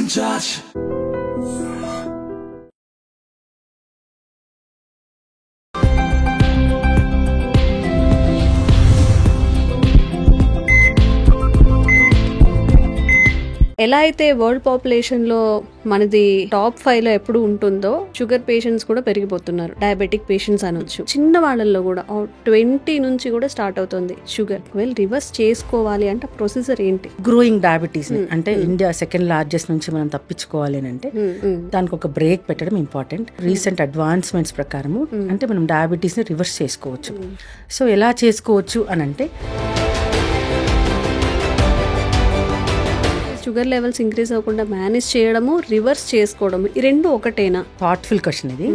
in charge. ఎలా అయితే world పాపులేషన్లో మనది టాప్ 5లో ఎప్పుడు ఉంటుందో షుగర్ పేషెంట్స్ కూడా పెరిగిపోతున్నారు. డయాబెటిక్ పేషెంట్స్ అనొచ్చు. చిన్న వాళ్ళల్లో కూడా 20 నుంచి కూడా స్టార్ట్ అవుతుంది షుగర్. రివర్స్ చేసుకోవాలి అంటే ప్రొసీజర్ ఏంటి? గ్రోయింగ్ డయాబెటీస్ అంటే ఇండియా సెకండ్ లార్జెస్ట్ నుంచి మనం తప్పించుకోవాలి అని అంటే దానికి ఒక బ్రేక్ పెట్టడం ఇంపార్టెంట్. రీసెంట్ అడ్వాన్స్మెంట్స్ ప్రకారము అంటే మనం డయాబెటీస్ ని రివర్స్ చేసుకోవచ్చు. సో ఎలా చేసుకోవచ్చు అని అంటే షుగర్ లెవెల్స్ ఇంక్రీజ్ అవ్వకుండా మేనేజ్ చేయడము, రివర్స్ చేసుకోవడము, ఈ రెండు ఒకటేనా? థాట్ఫుల్ క్వశ్చన్ ఇది.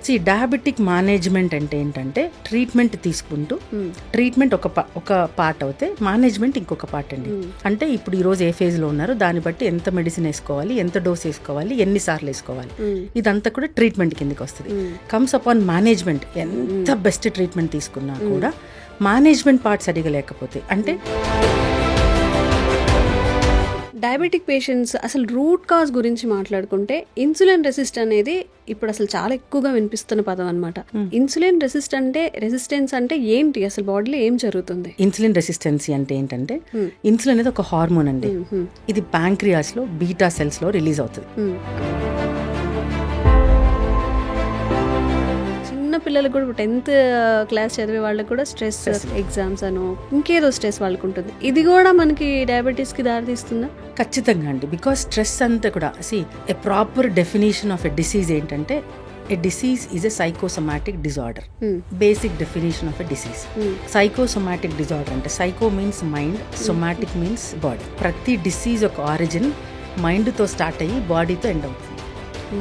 సి డయాబెటిక్ మేనేజ్మెంట్ అంటే ఏంటంటే ట్రీట్మెంట్ తీసుకుంటూ ట్రీట్మెంట్ ఒక పార్ట్ అవుతే మేనేజ్మెంట్ ఇంకొక పార్ట్ అండి. అంటే ఇప్పుడు ఈ రోజు ఏ ఫేజ్ లో ఉన్నారో దాన్ని బట్టి ఎంత మెడిసిన్ వేసుకోవాలి, ఎంత డోస్ వేసుకోవాలి, ఎన్నిసార్లు వేసుకోవాలి, ఇదంతా కూడా ట్రీట్మెంట్ కిందకి వస్తుంది. Comes upon management. ఎంత బెస్ట్ ట్రీట్మెంట్ తీసుకున్నా కూడా మేనేజ్మెంట్ పార్ట్ సరిగా లేకపోతే అంటే డయాబెటిక్ పేషెంట్స్ అసలు రూట్ కాజ్ గురించి మాట్లాడుకుంటే ఇన్సులిన్ రెసిస్ట్ అనేది ఇప్పుడు అసలు చాలా ఎక్కువగా వినిపిస్తున్న పదం అనమాట. ఇన్సులిన్ రెసిస్టెన్స్ అంటే ఏంటి? అసలు బాడీలో ఏం జరుగుతుంది? ఇన్సులిన్ రెసిస్టెన్సీ అంటే ఏంటంటే ఇన్సులిన్ అనేది ఒక హార్మోన్ అండి. ఇది ప్యాంక్రియాస్ లో బీటా సెల్స్ లో రిలీజ్ అవుతుంది. పిల్లలకు కూడా 10th క్లాస్ చదివే వాళ్ళకి కూడా స్ట్రెస్, ఎగ్జామ్స్ అను ఇంకేదో స్ట్రెస్ వాళ్ళకు ఉంటుంది. ఇది కూడా మనకి డయాబెటీస్ కి దారితీస్తుందా? ఖచ్చితంగా అండి. బికాస్ స్ట్రెస్ అంతా కూడా a proper definition of a disease ఏంటంటే a disease is a psychosomatic disorder. Basic definition of a disease. Psychosomatic disorder అంటే psycho means mind, somatic means body. ప్రతి డిసీజ్ ఒక ఆరిజిన్ మైండ్ తో స్టార్ట్ అయ్యి బాడీతో end అవుతుంది.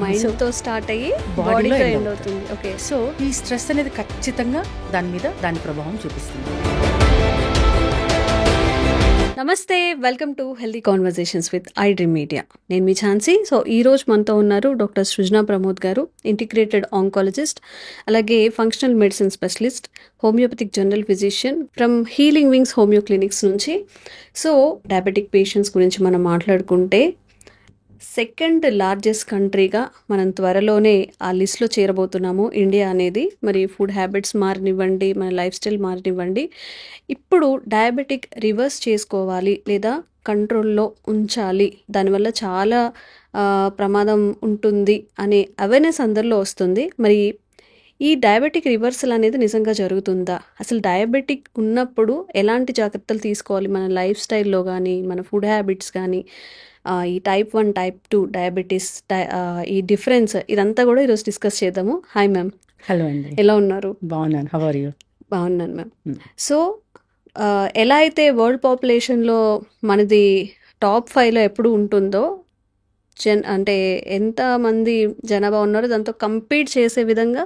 మైండ్ తో start అయ్యి బాడీలో ఎండ్ అవుతుంది. ఓకే. సో ఈ స్ట్రెస్ అనేది ఖచ్చితంగా దాని ప్రభావం చూపిస్తుంది. నమస్తే, welcome to healthy conversations with iDream media. నేను మీ ఝాన్సీ. సో ఈ రోజు మనతో ఉన్నారు డాక్టర్ సృజన ప్రమోద్ గారు, ఇంటిగ్రేటెడ్ ఆంకాలజిస్ట్, అలాగే functional medicine specialist, homoeopathic general physician from healing wings homeo clinics నుంచి. సో డయాబెటిక్ పేషెంట్స్ గురించి మనం మాట్లాడుకుంటే సెకండ్ లార్జెస్ట్ కంట్రీగా మనం త్వరలోనే ఆ లిస్ట్లో చేరబోతున్నాము ఇండియా అనేది. మరి ఫుడ్ హ్యాబిట్స్ మారనివ్వండి, మన లైఫ్ స్టైల్ మారనివ్వండి, ఇప్పుడు డయాబెటిక్ రివర్స్ చేసుకోవాలి లేదా కంట్రోల్లో ఉంచాలి, దానివల్ల చాలా ప్రమాదం ఉంటుంది అనే అవేర్నెస్ అందరిలో వస్తుంది. మరి ఈ డయాబెటిక్ రివర్సల్ అనేది నిజంగా జరుగుతుందా? అసలు డయాబెటిక్ ఉన్నప్పుడు ఎలాంటి జాగ్రత్తలు తీసుకోవాలి మన లైఫ్ స్టైల్లో కానీ, మన ఫుడ్ హ్యాబిట్స్ కానీ, ఈ టైప్ 1 టైప్ 2 డయాబెటీస్, ఈ డిఫరెన్స్, ఇదంతా కూడా ఈరోజు డిస్కస్ చేద్దాము. Hi ma'am. హలో అండి. ఎలా ఉన్నారు? బాగున్నాను. How are you? బాగున్నాను మ్యామ్. సో ఎలా అయితే వరల్డ్ పాపులేషన్లో మనది టాప్ 5లో ఎప్పుడు ఉంటుందో, అంటే ఎంతమంది జనాభా ఉన్నారో దాంతో కంపీట్ చేసే విధంగా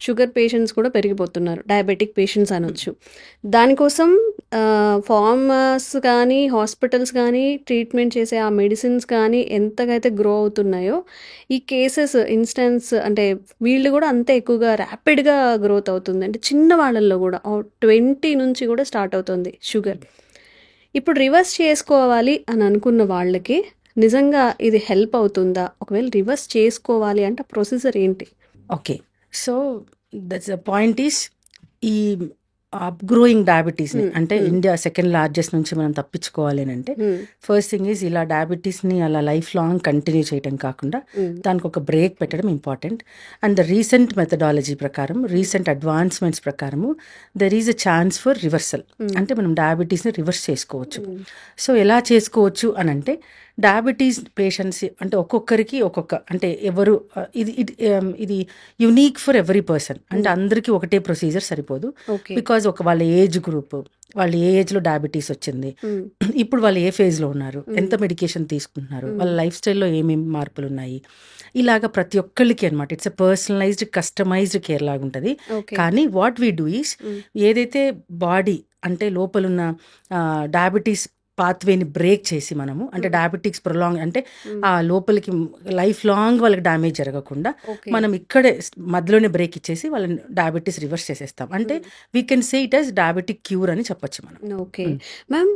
షుగర్ పేషెంట్స్ కూడా పెరిగిపోతున్నారు. డయాబెటిక్ పేషెంట్స్ అనొచ్చు. దానికోసం ఫార్మర్స్ కానీ, హాస్పిటల్స్ కానీ, ట్రీట్మెంట్ చేసే ఆ మెడిసిన్స్ కానీ ఎంతగా అయితే గ్రో అవుతున్నాయో, ఈ కేసెస్ ఇన్స్టెన్స్ అంటే వీళ్ళు కూడా అంతే ఎక్కువగా ర్యాపిడ్గా గ్రోత్ అవుతుంది. అంటే చిన్న వాళ్ళల్లో కూడా 20 నుంచి కూడా స్టార్ట్ అవుతుంది షుగర్. ఇప్పుడు రివర్స్ చేసుకోవాలి అని అనుకున్న వాళ్ళకి నిజంగా ఇది హెల్ప్ అవుతుందా? ఒకవేళ రివర్స్ చేసుకోవాలి అంటే ప్రొసీజర్ ఏంటి? Okay. So that's point is ఈ గ్రోయింగ్ డయాబెటీస్ అంటే ఇండియా సెకండ్ లార్జెస్ట్ నుంచి మనం తప్పించుకోవాలి అని అంటే ఫస్ట్ థింగ్ ఈజ్ ఇలా డయాబెటీస్ ని అలా లైఫ్ లాంగ్ కంటిన్యూ చేయడం కాకుండా దానికి ఒక బ్రేక్ పెట్టడం important. And the recent methodology ప్రకారం, రీసెంట్ అడ్వాన్స్మెంట్స్ ప్రకారము there is a chance for reversal. అంటే మనం డయాబెటీస్ ని రివర్స్ చేసుకోవచ్చు. సో ఎలా చేసుకోవచ్చు అని అంటే డయాబెటీస్ పేషెంట్స్ అంటే ఒక్కొక్కరికి ఒక్కొక్క అంటే ఎవరు ఇది యునీక్ ఫర్ ఎవ్రీ పర్సన్. అంటే అందరికీ ఒకటే ప్రొసీజర్ సరిపోదు. బికాజ్ వాళ్ళ ఏజ్ గ్రూప్, వాళ్ళు ఏ ఏజ్ లో డయాబెటీస్ వచ్చింది, ఇప్పుడు వాళ్ళు ఏ ఫేజ్ లో ఉన్నారు, ఎంత మెడికేషన్ తీసుకుంటున్నారు, వాళ్ళ లైఫ్ స్టైల్లో ఏమేమి మార్పులు ఉన్నాయి, ఇలాగా ప్రతి ఒక్కళ్ళకి అనమాట. It's a personalised customised care లాగా ఉంటుంది. కానీ వాట్ వీ డూ ఈస్ ఏదైతే బాడీ అంటే లోపలున్న డయాబెటీస్ పాత్వేని బ్రేక్ చేసి మనము అంటే డయాబెటిక్స్ ప్రొలాంగ్ అంటే ఆ లోపలికి లైఫ్ లాంగ్ వాళ్ళకి డ్యామేజ్ జరగకుండా మనం ఇక్కడే మధ్యలోనే బ్రేక్ ఇచ్చేసి వాళ్ళని డయాబెటీస్ రివర్స్ చేసేస్తాం. అంటే we can say it as diabetic cure అని చెప్పొచ్చు మనం. ఓకే మ్యామ్,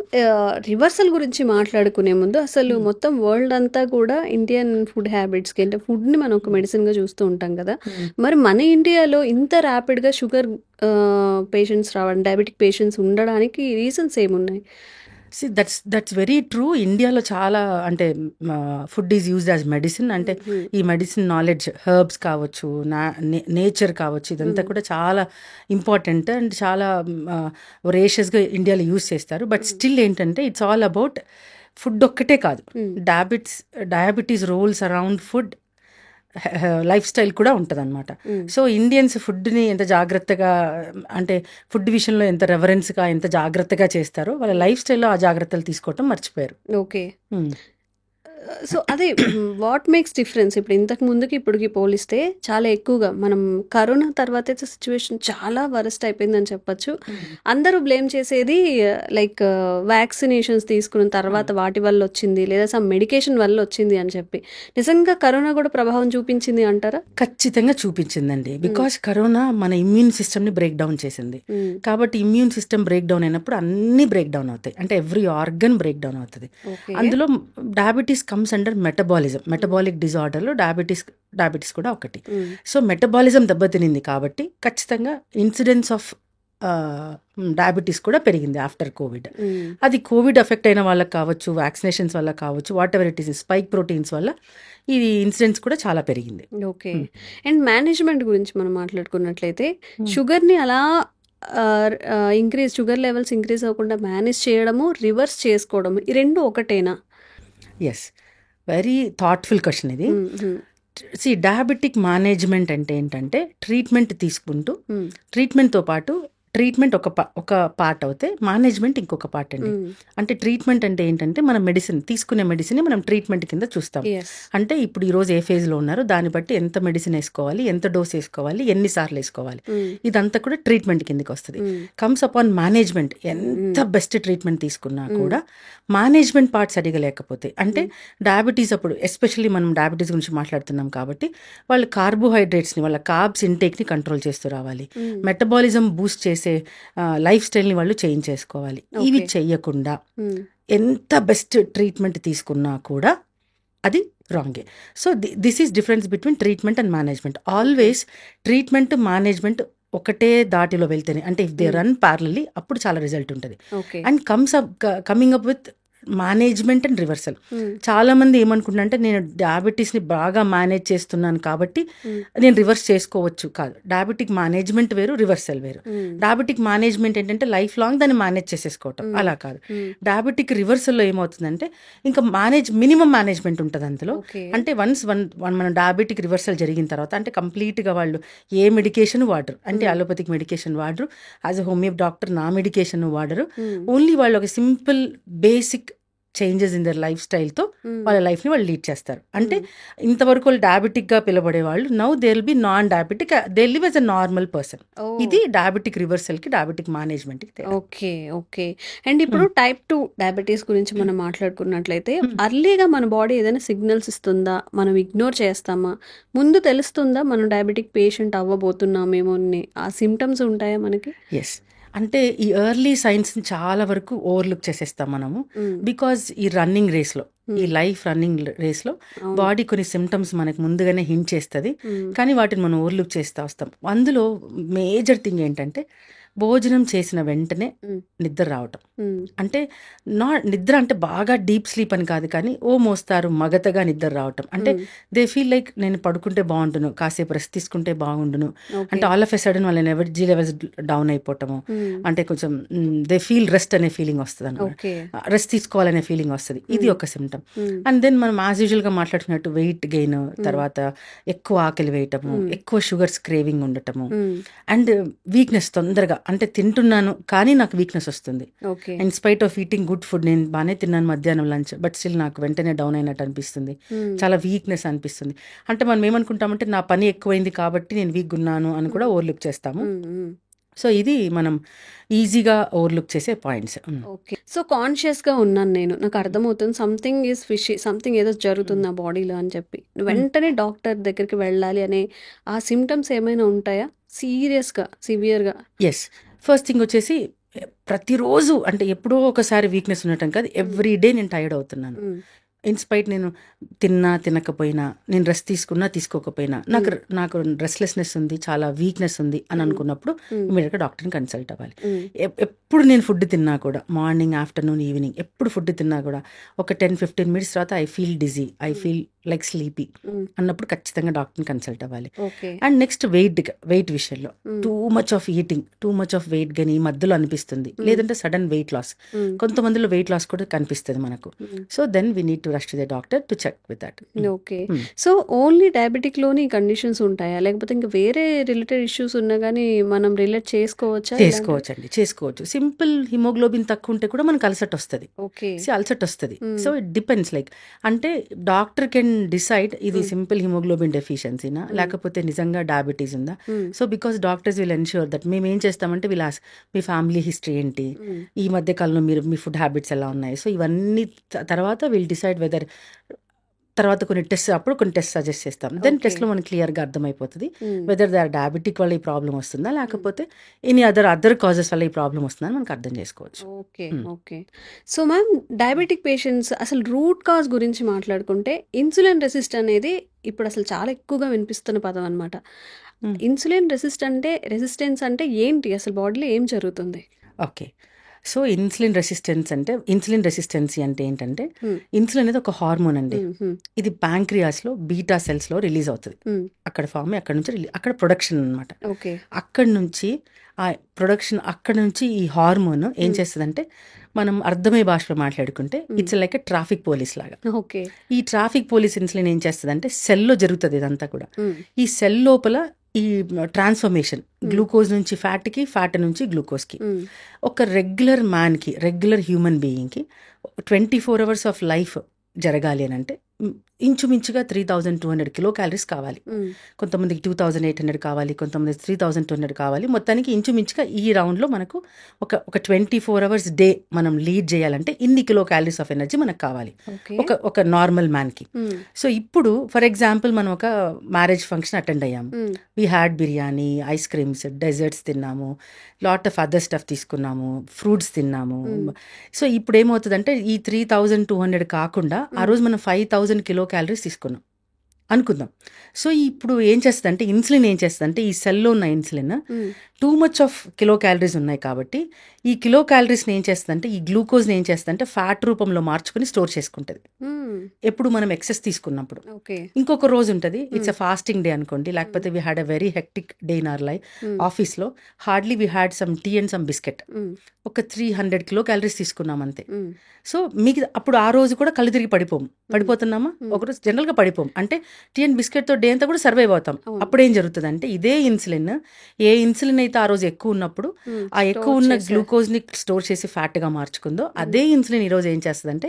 రివర్సల్ గురించి మాట్లాడుకునే ముందు అసలు మొత్తం వరల్డ్ అంతా కూడా ఇండియన్ ఫుడ్ హ్యాబిట్స్కి అంటే ఫుడ్ని మనం ఒక మెడిసిన్గా చూస్తూ ఉంటాం కదా. మరి మన ఇండియాలో ఇంత ర్యాపిడ్గా షుగర్ పేషెంట్స్ రావడం, డయాబెటిక్ పేషెంట్స్ ఉండడానికి రీజన్స్ ఏమున్నాయి? That's very true. ఇండియాలో చాలా అంటే food is used as medicine. అంటే ఈ మెడిసిన్ నాలెడ్జ్, హెర్బ్స్ కావచ్చు, నేచర్ కావచ్చు, ఇదంతా కూడా చాలా ఇంపార్టెంట్ అండ్ చాలా రేషియస్గా ఇండియాలో యూజ్ చేస్తారు. బట్ స్టిల్ ఏంటంటే ఇట్స్ ఆల్ అబౌట్ ఫుడ్ ఒక్కటే కాదు, diabetes rolls around food, lifestyle కూడా ఉంటుంది అనమాట. సో ఇండియన్స్ ఫుడ్ని ఎంత జాగ్రత్తగా అంటే ఫుడ్ విషయంలో ఎంత రెఫరెన్స్గా ఎంత జాగ్రత్తగా చేస్తారో వాళ్ళ లైఫ్ స్టైల్లో ఆ జాగ్రత్తలు తీసుకోవటం మర్చిపోయారు. ఓకే, సో అదే వాట్ మేక్స్ డిఫరెన్స్ ఇప్పుడు ఇంతకు ముందుకి ఇప్పటికి పోలిస్తే చాలా ఎక్కువగా మనం కరోనా తర్వాత అయితే సిచ్యువేషన్ చాలా వరస్ట్ అయిపోయిందని చెప్పచ్చు. అందరూ బ్లేమ్ చేసేది లైక్ వ్యాక్సినేషన్స్ తీసుకున్న తర్వాత వాటి వల్ల వచ్చింది లేదా సమ్ మెడికేషన్ వల్ల వచ్చింది అని చెప్పి. నిజంగా కరోనా కూడా ప్రభావం చూపించింది అంటారా? ఖచ్చితంగా చూపించిందండి. బికాస్ కరోనా మన ఇమ్యూన్ సిస్టమ్ని బ్రేక్ డౌన్ చేసింది. కాబట్టి ఇమ్యూన్ సిస్టమ్ బ్రేక్ డౌన్ అయినప్పుడు అన్ని బ్రేక్ డౌన్ అవుతాయి, అంటే ఎవ్రీ ఆర్గన్ బ్రేక్ డౌన్ అవుతుంది. అందులో diabetes comes under metabolism. Metabolic డిజార్డర్లో డయాబెటీస్ కూడా ఒకటి. సో మెటబాలిజం దెబ్బతినింది కాబట్టి ఖచ్చితంగా ఇన్సిడెన్స్ ఆఫ్ డయాబెటీస్ కూడా పెరిగింది ఆఫ్టర్ కోవిడ్. అది కోవిడ్ ఎఫెక్ట్ అయిన వాళ్ళకి కావచ్చు, వ్యాక్సినేషన్స్ వల్ల కావచ్చు, what ever it is, spike proteins వల్ల ఈ ఇన్సిడెన్స్ కూడా చాలా పెరిగింది. ఓకే, అండ్ మేనేజ్మెంట్ గురించి మనం మాట్లాడుకున్నట్లయితే షుగర్ని అలా షుగర్ లెవెల్స్ ఇంక్రీజ్ అవ్వకుండా మేనేజ్ చేయడము, రివర్స్ చేసుకోవడము, ఈ రెండు ఒకటేనా? ఎస్, వెరీ థాట్ఫుల్ క్వశ్చన్ ఇది. డయాబెటిక్ మేనేజ్మెంట్ అంటే ఏంటంటే ట్రీట్మెంట్ తీసుకుంటూ ట్రీట్మెంట్తో పాటు ట్రీట్మెంట్ ఒక పార్ట్ అవుతే మేనేజ్మెంట్ ఇంకొక పార్ట్ అండి. అంటే ట్రీట్మెంట్ అంటే ఏంటంటే మనం మెడిసిన్ తీసుకునే మెడిసిన్ మనం ట్రీట్మెంట్ కింద చూస్తాం. అంటే ఇప్పుడు ఈరోజు ఏ ఫేజ్లో ఉన్నారో దాన్ని బట్టి ఎంత మెడిసిన్ వేసుకోవాలి, ఎంత డోస్ వేసుకోవాలి, ఎన్నిసార్లు వేసుకోవాలి, ఇదంతా కూడా ట్రీట్మెంట్ కిందకి వస్తుంది. Comes upon management. ఎంత బెస్ట్ ట్రీట్మెంట్ తీసుకున్నా కూడా మేనేజ్మెంట్ పార్ట్ సరిగా లేకపోతే, అంటే డయాబెటీస్ అప్పుడు ఎస్పెషల్లీ మనం డయాబెటీస్ గురించి మాట్లాడుతున్నాం కాబట్టి వాళ్ళు కార్బోహైడ్రేట్స్ని, వాళ్ళ కార్బ్స్ ఇంటేక్ని కంట్రోల్ చేస్తూ రావాలి, మెటబాలిజం బూస్ట్ చేసే లైఫ్ స్టైల్ని వాళ్ళు చేంజ్ చేసుకోవాలి. ఇవి చెయ్యకుండా ఎంత బెస్ట్ ట్రీట్మెంట్ తీసుకున్నా కూడా అది రాంగే. So this is difference between treatment and management. Always treatment management ఒకటే దాటిలో వెళ్తేనే, అంటే ఇఫ్ దే రన్ ప్యారలల్లీ అప్పుడు చాలా రిజల్ట్ ఉంటుంది. And coming up with management and reversal. చాలా మంది ఏమనుకుంటారంటే నేను డయాబెటీస్ని బాగా మేనేజ్ చేస్తున్నాను కాబట్టి నేను రివర్స్ చేసుకోవచ్చు. కాదు, డయాబెటిక్ మేనేజ్మెంట్ వేరు, రివర్సల్ వేరు. డయాబెటిక్ మేనేజ్మెంట్ ఏంటంటే లైఫ్ లాంగ్ దాన్ని మేనేజ్ చేసేసుకోవటం, అలా కాదు. డయాబెటిక్ రివర్సల్లో ఏమవుతుందంటే ఇంకా మినిమం మేనేజ్మెంట్ ఉంటుంది అందులో. అంటే వన్స్ మన డయాబెటిక్ రివర్సల్ జరిగిన తర్వాత అంటే కంప్లీట్గా వాళ్ళు ఏ మెడికేషన్ వాడరు, అంటే అలోపతిక్ మెడికేషన్ వాడరు, యాజ్ అ హోమియో డాక్టర్ నా మెడికేషన్ వాడరు. ఓన్లీ వాళ్ళు ఒక simple basic changes in their life స్టైల్తో వాళ్ళ లైఫ్ని వాళ్ళు లీడ్ చేస్తారు. అంటే ఇంతవరకు వాళ్ళు డయాబెటిక్గా పిలబడే వాళ్ళు now they will be non diabetic, they live as a normal person. ఇది డయాబెటిక్ రివర్సల్కి డయాబెటిక్ మేనేజ్మెంట్కి. ఓకే ఓకే, అండ్ ఇప్పుడు టైప్ 2 డయాబెటీస్ గురించి మనం మాట్లాడుకున్నట్లయితే అర్లీగా మన బాడీ ఏదైనా సిగ్నల్స్ ఇస్తుందా, మనం ఇగ్నోర్ చేస్తామా, ముందు తెలుస్తుందా మనం డయాబెటిక్ పేషెంట్ అవ్వబోతున్నామేమో అని ఆ సిమ్టమ్స్ ఉంటాయా మనకి? ఎస్, అంటే ఈ ఎర్లీ సైన్స్ని చాలా వరకు ఓవర్లుక్ చేసేస్తాం మనము. బికాజ్ ఈ రన్నింగ్ రేస్లో, ఈ లైఫ్ రన్నింగ్ రేస్లో బాడీ కొన్ని సిమ్టమ్స్ మనకు ముందుగానే హింట్ చేస్తుంది, కానీ వాటిని మనం ఓవర్లుక్ చేస్తూ వస్తాం. అందులో మేజర్ థింగ్ ఏంటంటే భోజనం చేసిన వెంటనే నిద్ర రావటం. అంటే నిద్ర అంటే బాగా డీప్ స్లీప్ అని కాదు, కానీ ఓ మోస్తారు మగతగా నిద్ర రావటం. అంటే దే ఫీల్ లైక్ నేను పడుకుంటే బాగుండును, కాసేపు రెస్ట్ తీసుకుంటే బాగుండును, అంటే ఆల్ ఆఫ్ ఎ సడన్ వాళ్ళ ఎనర్జీ లెవెల్స్ డౌన్ అయిపోవటము, అంటే కొంచెం దే ఫీల్ రెస్ట్ అనే ఫీలింగ్ వస్తుంది అన్నమాట, రెస్ట్ తీసుకోవాలనే ఫీలింగ్ వస్తుంది. ఇది ఒక సిమ్టమ్. అండ్ దెన్ మనం యాజ్ యూజువల్గా మాట్లాడుతున్నట్టు వెయిట్ గెయిన్, తర్వాత ఎక్కువ ఆకలి వేయటము, ఎక్కువ షుగర్స్ క్రేవింగ్ ఉండటము, అండ్ వీక్నెస్ తొందరగా, అంటే తింటున్నాను కానీ నాకు వీక్నెస్ వస్తుంది. In spite of eating good food, నేను బాగానే తిన్నాను మధ్యాహ్నం లంచ్, బట్ స్టిల్ నాకు వెంటనే డౌన్ అయినట్టు అనిపిస్తుంది, చాలా వీక్నెస్ అనిపిస్తుంది. అంటే మనం ఏమనుకుంటామంటే నా పని ఎక్కువైంది కాబట్టి నేను వీక్ ఉన్నాను అని కూడా ఓవర్లుక్ చేస్తాము. సో ఇది మనం ఈజీగా ఓవర్లుక్ చేసే పాయింట్స్. ఓకే. సో కాన్షియస్‌గా ఉన్నాను నేను. నాకు అర్థమవుతుంది సంథింగ్ ఈజ్ ఫిషీ, సంథింగ్ ఏదో జరుగుతుంది నా బాడీలో అని చెప్పి. వెంటనే డాక్టర్ దగ్గరికి వెళ్ళాలి అనే ఆ సిమ్టమ్స్ ఏమైనా ఉంటాయా? సీరియస్‌గా, సివియర్‌గా? ఎస్. ఫస్ట్ థింగ్ వచ్చేసి ప్రతిరోజు అంటే ఎప్పుడో ఒకసారి వీక్నెస్ ఉండటం కాదు, ఎవ్రీ డే నేను టైర్డ్ అవుతున్నాను. ఇన్స్పైట్ నేను తిన్నా తినకపోయినా, నేను రెస్ట్ తీసుకున్నా తీసుకోకపోయినా నాకు రెస్ట్లెస్నెస్ ఉంది, చాలా వీక్నెస్ ఉంది అని అనుకున్నప్పుడు ఇమీడియట్గా డాక్టర్ని కన్సల్ట్ అవ్వాలి. ఎప్పుడు నేను ఫుడ్ తిన్నా కూడా, మార్నింగ్, ఆఫ్టర్నూన్, ఈవినింగ్ ఎప్పుడు ఫుడ్ తిన్నా కూడా ఒక 10-15 మినిట్స్ తర్వాత I feel dizzy, I feel like sleepy అన్నప్పుడు ఖచ్చితంగా డాక్టర్ని కన్సల్ట్ అవ్వాలి. అండ్ నెక్స్ట్ వెయిట్ విషయంలో too much of eating, too much of weight కానీ ఈ మధ్యలో అనిపిస్తుంది, లేదంటే సడన్ వెయిట్ లాస్, కొంతమందిలో వెయిట్ లాస్ కూడా కనిపిస్తుంది మనకు. So then we need to rush to the doctor to check with that. Okay. So only diabetic లోని కండిషన్స్ ఉంటాయా, లేకపోతే ఇంకా వేరే రిలేటెడ్ ఇష్యూస్ ఉన్నా కానీ మనం రిలేట్ చేసుకోవచ్చా? చేసుకోవచ్చండి, చేసుకోవచ్చు. సింపుల్ హిమోగ్లోబిన్ తక్కువ ఉంటే కూడా మనకు అల్సట్ వస్తుంది. ఓకే. అల్సట్ వస్తుంది. సో ఇట్ డిపెండ్స్, లైక్ అంటే డాక్టర్ కెన్ డిసైడ్ ఇది సింపుల్ హిమోగ్లోబిన్ డెఫిషియన్సీనా లేకపోతే నిజంగా డయాబెటీస్ ఉందా. So because doctors will ensure that మేము ఏం చేస్తామంటే will ask me family history ఏంటి, ఈ మధ్య కాలంలో మీ ఫుడ్ హ్యాబిట్స్ ఎలా ఉన్నాయి. సో ఇవన్నీ తర్వాత విల్ డిసైడ్ వెదర్, తర్వాత కొన్ని టెస్ట్ సజెస్ట్ చేస్తాం. దెన్ టెస్ట్లో మనకి క్లియర్గా అర్థమైపోతుంది వెదర్ దే ఆర్ డయాబెటిక్ వల్ల ఈ ప్రాబ్లం వస్తుందా లేకపోతే ఎనీ అదర్ కాజెస్ వల్ల ఈ ప్రాబ్లం వస్తుందా అని మనకు అర్థం చేసుకోవచ్చు. Okay. Okay. So ma'am, diabetic patients అసలు రూట్ కాజ్ గురించి మాట్లాడుకుంటే ఇన్సులిన్ రెసిస్ట్ అనేది ఇప్పుడు అసలు చాలా ఎక్కువగా వినిపిస్తున్న పదం అనమాట. ఇన్సులిన్ రెసిస్టెన్స్ అంటే ఏంటి, అసలు బాడీలో ఏం జరుగుతుంది? ఓకే. సో ఇన్సులిన్ రెసిస్టెన్సీ అంటే ఏంటంటే, ఇన్సులిన్ అనేది ఒక హార్మోన్ అండి. ఇది ప్యాంక్రియాస్లో బీటా సెల్స్లో రిలీజ్ అవుతుంది. అక్కడ ఫామ్ అక్కడ నుంచి అక్కడ ప్రొడక్షన్ అనమాట. అక్కడ నుంచి ఈ హార్మోన్ ఏం చేస్తుందంటే, మనం అర్థమయ్యే భాషలో మాట్లాడుకుంటే ఇట్స్ లైక్ ట్రాఫిక్ పోలీస్ లాగా. ఈ ట్రాఫిక్ పోలీస్ ఇన్సులిన్ ఏం చేస్తుంది అంటే సెల్లో జరుగుతుంది ఇదంతా కూడా. ఈ సెల్ లోపల ఈ ట్రాన్స్ఫర్మేషన్ గ్లూకోజ్ నుంచి ఫ్యాట్కి, ఫ్యాట్ నుంచి గ్లూకోజ్కి, ఒక రెగ్యులర్ హ్యూమన్ బీయింగ్కి 24 hours ఆఫ్ లైఫ్ జరగాలి అని అంటే ఇంచుమించుగా 3200 కిలో క్యాలరీస్ కావాలి. కొంతమందికి 2800 కావాలి, కొంతమందికి 3200 కావాలి. మొత్తానికి ఇంచుమించుగా ఈ రౌండ్లో మనకు ఒక 24 hours డే మనం లీడ్ చేయాలంటే ఇన్ని కిలో క్యాలరీస్ ఆఫ్ ఎనర్జీ మనకు కావాలి ఒక నార్మల్ మ్యాన్కి. సో ఇప్పుడు ఫర్ ఎగ్జాంపుల్ మనం ఒక మ్యారేజ్ ఫంక్షన్ అటెండ్ అయ్యాము, we had biryani, ice creams, desserts తిన్నాము, లాట్ ఆఫ్ అదర్ స్టఫ్ తీసుకున్నాము, ఫ్రూట్స్ తిన్నాము. సో ఇప్పుడు ఏమవుతుందంటే ఈ 3200 కాకుండా ఆ రోజు మనం 5000 కిలో క్యాలరీస్ తీసుకున్నాం అనుకుందాం. సో ఇప్పుడు ఏం చేస్తుందంటే ఇన్సులిన్ ఈ సెల్లో ఉన్న insulin two much of kilo calories ఉన్నాయి కాబట్టి ఈ కిలో క్యాలరీస్ని ఏం చేస్తుందంటే, ఈ గ్లూకోజ్ని ఏం చేస్తుందంటే ఫ్యాట్ రూపంలో మార్చుకుని స్టోర్ చేసుకుంటుంది. ఎప్పుడు మనం ఎక్సెస్ తీసుకున్నప్పుడు ఇంకొక రోజు ఉంటుంది, ఇట్స్ అ ఫాస్టింగ్ డే అనుకోండి, లేకపోతే we had a very hectic day in our life, ఆఫీస్లో hardly we had some tea and some biscuit, ఒక 300 కిలో క్యాలరీస్ తీసుకున్నాం అంతే. సో మీకు అప్పుడు ఆ రోజు కూడా కళ్ళు తిరిగి పడిపోతున్నామా? ఒకరోజు జనరల్గా పడిపోం, అంటే టీ అండ్ బిస్కెట్తో డే అంతా కూడా సర్వైవ్ అవుతాం. అప్పుడు ఏం జరుగుతుంది అంటే, ఇదే ఇన్సులిన్ ఏ ఇన్సులిన్ అయితే ఆ రోజు ఎక్కువ ఉన్నప్పుడు ఆ ఎక్కువ ఉన్న గ్లూకోజ్ని స్టోర్ చేసి ఫ్యాట్గా మార్చుకుందో, అదే ఇన్సులిన్ ఈరోజు ఏం చేస్తుందంటే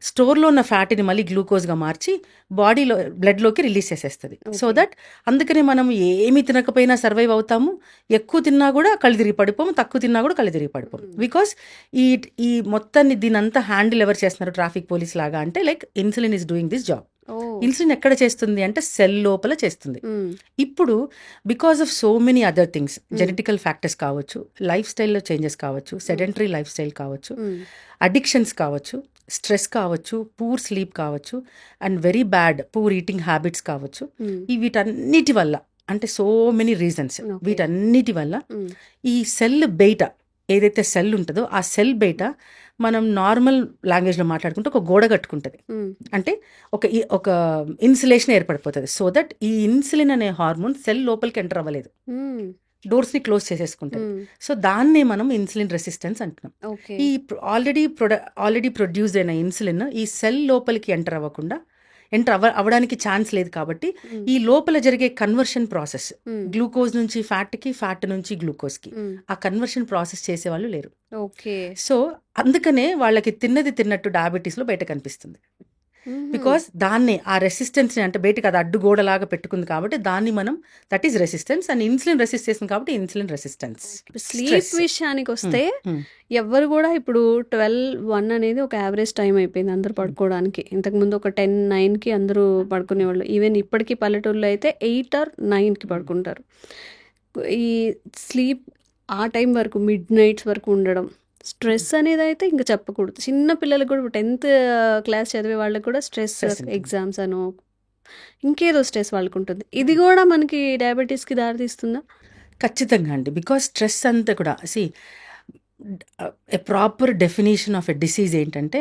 స్టోర్లో ఉన్న ఫ్యాట్ని మళ్ళీ గ్లూకోజ్గా మార్చి బాడీలో బ్లడ్లోకి రిలీజ్ చేసేస్తుంది. సో దట్ అందుకనే మనం ఏమి తినకపోయినా సర్వైవ్ అవుతాము, ఎక్కువ తిన్నా కూడా కళ్ళు తిరిగి పడిపోము, తక్కువ తిన్నా కూడా కళ్ళు తిరిగి పడిపోము. బికాస్ ఈ మొత్తాన్ని దీనంతా హ్యాండిల్ ఎవరు చేస్తున్నారు, ట్రాఫిక్ పోలీస్ లాగా అంటే, like insulin is doing this job. Insulin ఎక్కడ చేస్తుంది అంటే సెల్ లోపల చేస్తుంది. ఇప్పుడు because of so many other things, genetical factors కావచ్చు, లైఫ్ స్టైల్లో చేంజెస్ కావచ్చు, సెడెంటరీ లైఫ్ స్టైల్ కావచ్చు, అడిక్షన్స్ కావచ్చు, స్ట్రెస్ కావచ్చు, పూర్ స్లీప్ కావచ్చు, and very bad poor eating habits కావచ్చు, వీటన్నిటి వల్ల, అంటే సో మెనీ రీజన్స్, వీటన్నిటి వల్ల ఈ సెల్ బయట ఏదైతే సెల్ ఉంటుందో ఆ సెల్ బయట మనం నార్మల్ లాంగ్వేజ్లో మాట్లాడుకుంటే ఒక గోడ కట్టుకుంటుంది, అంటే ఒక ఇన్సులేషన్ ఏర్పడిపోతుంది. సో దట్ ఈ ఇన్సులిన్ అనే హార్మోన్ సెల్ లోపలికి ఎంటర్ అవ్వలేదు, డోర్స్ని క్లోజ్ చేసేసుకుంటుంది. సో దాన్నే మనం ఇన్సులిన్ రెసిస్టెన్స్ అంటున్నాం. ఈ ఆల్రెడీ ప్రొడ్యూస్ అయిన ఇన్సులిన్ ఈ సెల్ లోపలికి ఎంటర్ అవ్వడానికి ఛాన్స్ లేదు కాబట్టి ఈ లోపల జరిగే కన్వర్షన్ ప్రాసెస్, గ్లూకోజ్ నుంచి ఫ్యాట్కి, ఫ్యాట్ నుంచి గ్లూకోజ్కి, ఆ కన్వర్షన్ ప్రాసెస్ చేసేవాళ్ళు లేరు. సో అందుకనే వాళ్ళకి తిన్నది తిన్నట్టు డయాబెటీస్లో బయట కనిపిస్తుంది. బికాస్ దాన్ని ఆ రెసిస్టెన్స్ని అంటే బయటకు అది అడ్డుగోడలాగా పెట్టుకుంది కాబట్టి దాన్ని మనం that is resistance and insulin resist చేస్తుంది కాబట్టి ఇన్సులిన్ రెసిస్టెన్స్. స్లీప్ విషయానికి వస్తే ఎవరు కూడా ఇప్పుడు 12-1 అనేది ఒక యావరేజ్ టైం అయిపోయింది అందరు పడుకోవడానికి. ఇంతకుముందు ఒక 10-9కి అందరూ పడుకునేవాళ్ళు. ఈవెన్ ఇప్పటికీ పల్లెటూరులో అయితే 8 or 9కి పడుకుంటారు. ఈ స్లీప్ ఆ టైం వరకు మిడ్ నైట్స్ వరకు ఉండడం, స్ట్రెస్ అనేది అయితే ఇంకా చెప్పకూడదు. చిన్న పిల్లలకు కూడా 10th క్లాస్ చదివే వాళ్ళకి కూడా స్ట్రెస్, ఎగ్జామ్స్ అనో ఇంకేదో స్ట్రెస్ వాళ్ళకు ఉంటుంది. ఇది కూడా మనకి డయాబెటీస్కి దారితీస్తుందా? ఖచ్చితంగా అండి. బికాస్ స్ట్రెస్ అంతా కూడా a proper definition of a disease ఏంటంటే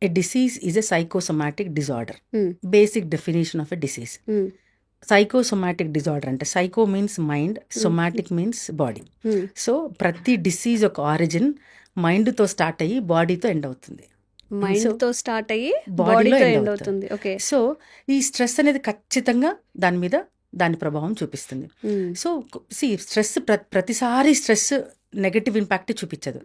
a disease is a psychosomatic disorder. Basic definition of a disease. Psychosomatic disorder అంటే psycho means mind, somatic means body. So ప్రతి డిసీజ్ ఒక ఆరిజిన్ మైండ్తో స్టార్ట్ అయ్యి బాడీతో end అవుతుంది. మైండ్తో స్టార్ట్ అయ్యి బాడీలో బాడీతో ఎండ్ ఎండ్ అవుతుంది. అవుతుంది. ఓకే. సో ఈ స్ట్రెస్ అనేది ఖచ్చితంగా దాని మీద దాని ప్రభావం చూపిస్తుంది. సో స్ట్రెస్ ప్రతిసారి స్ట్రెస్ నెగటివ్ ఇంపాక్ట్ చూపించదు.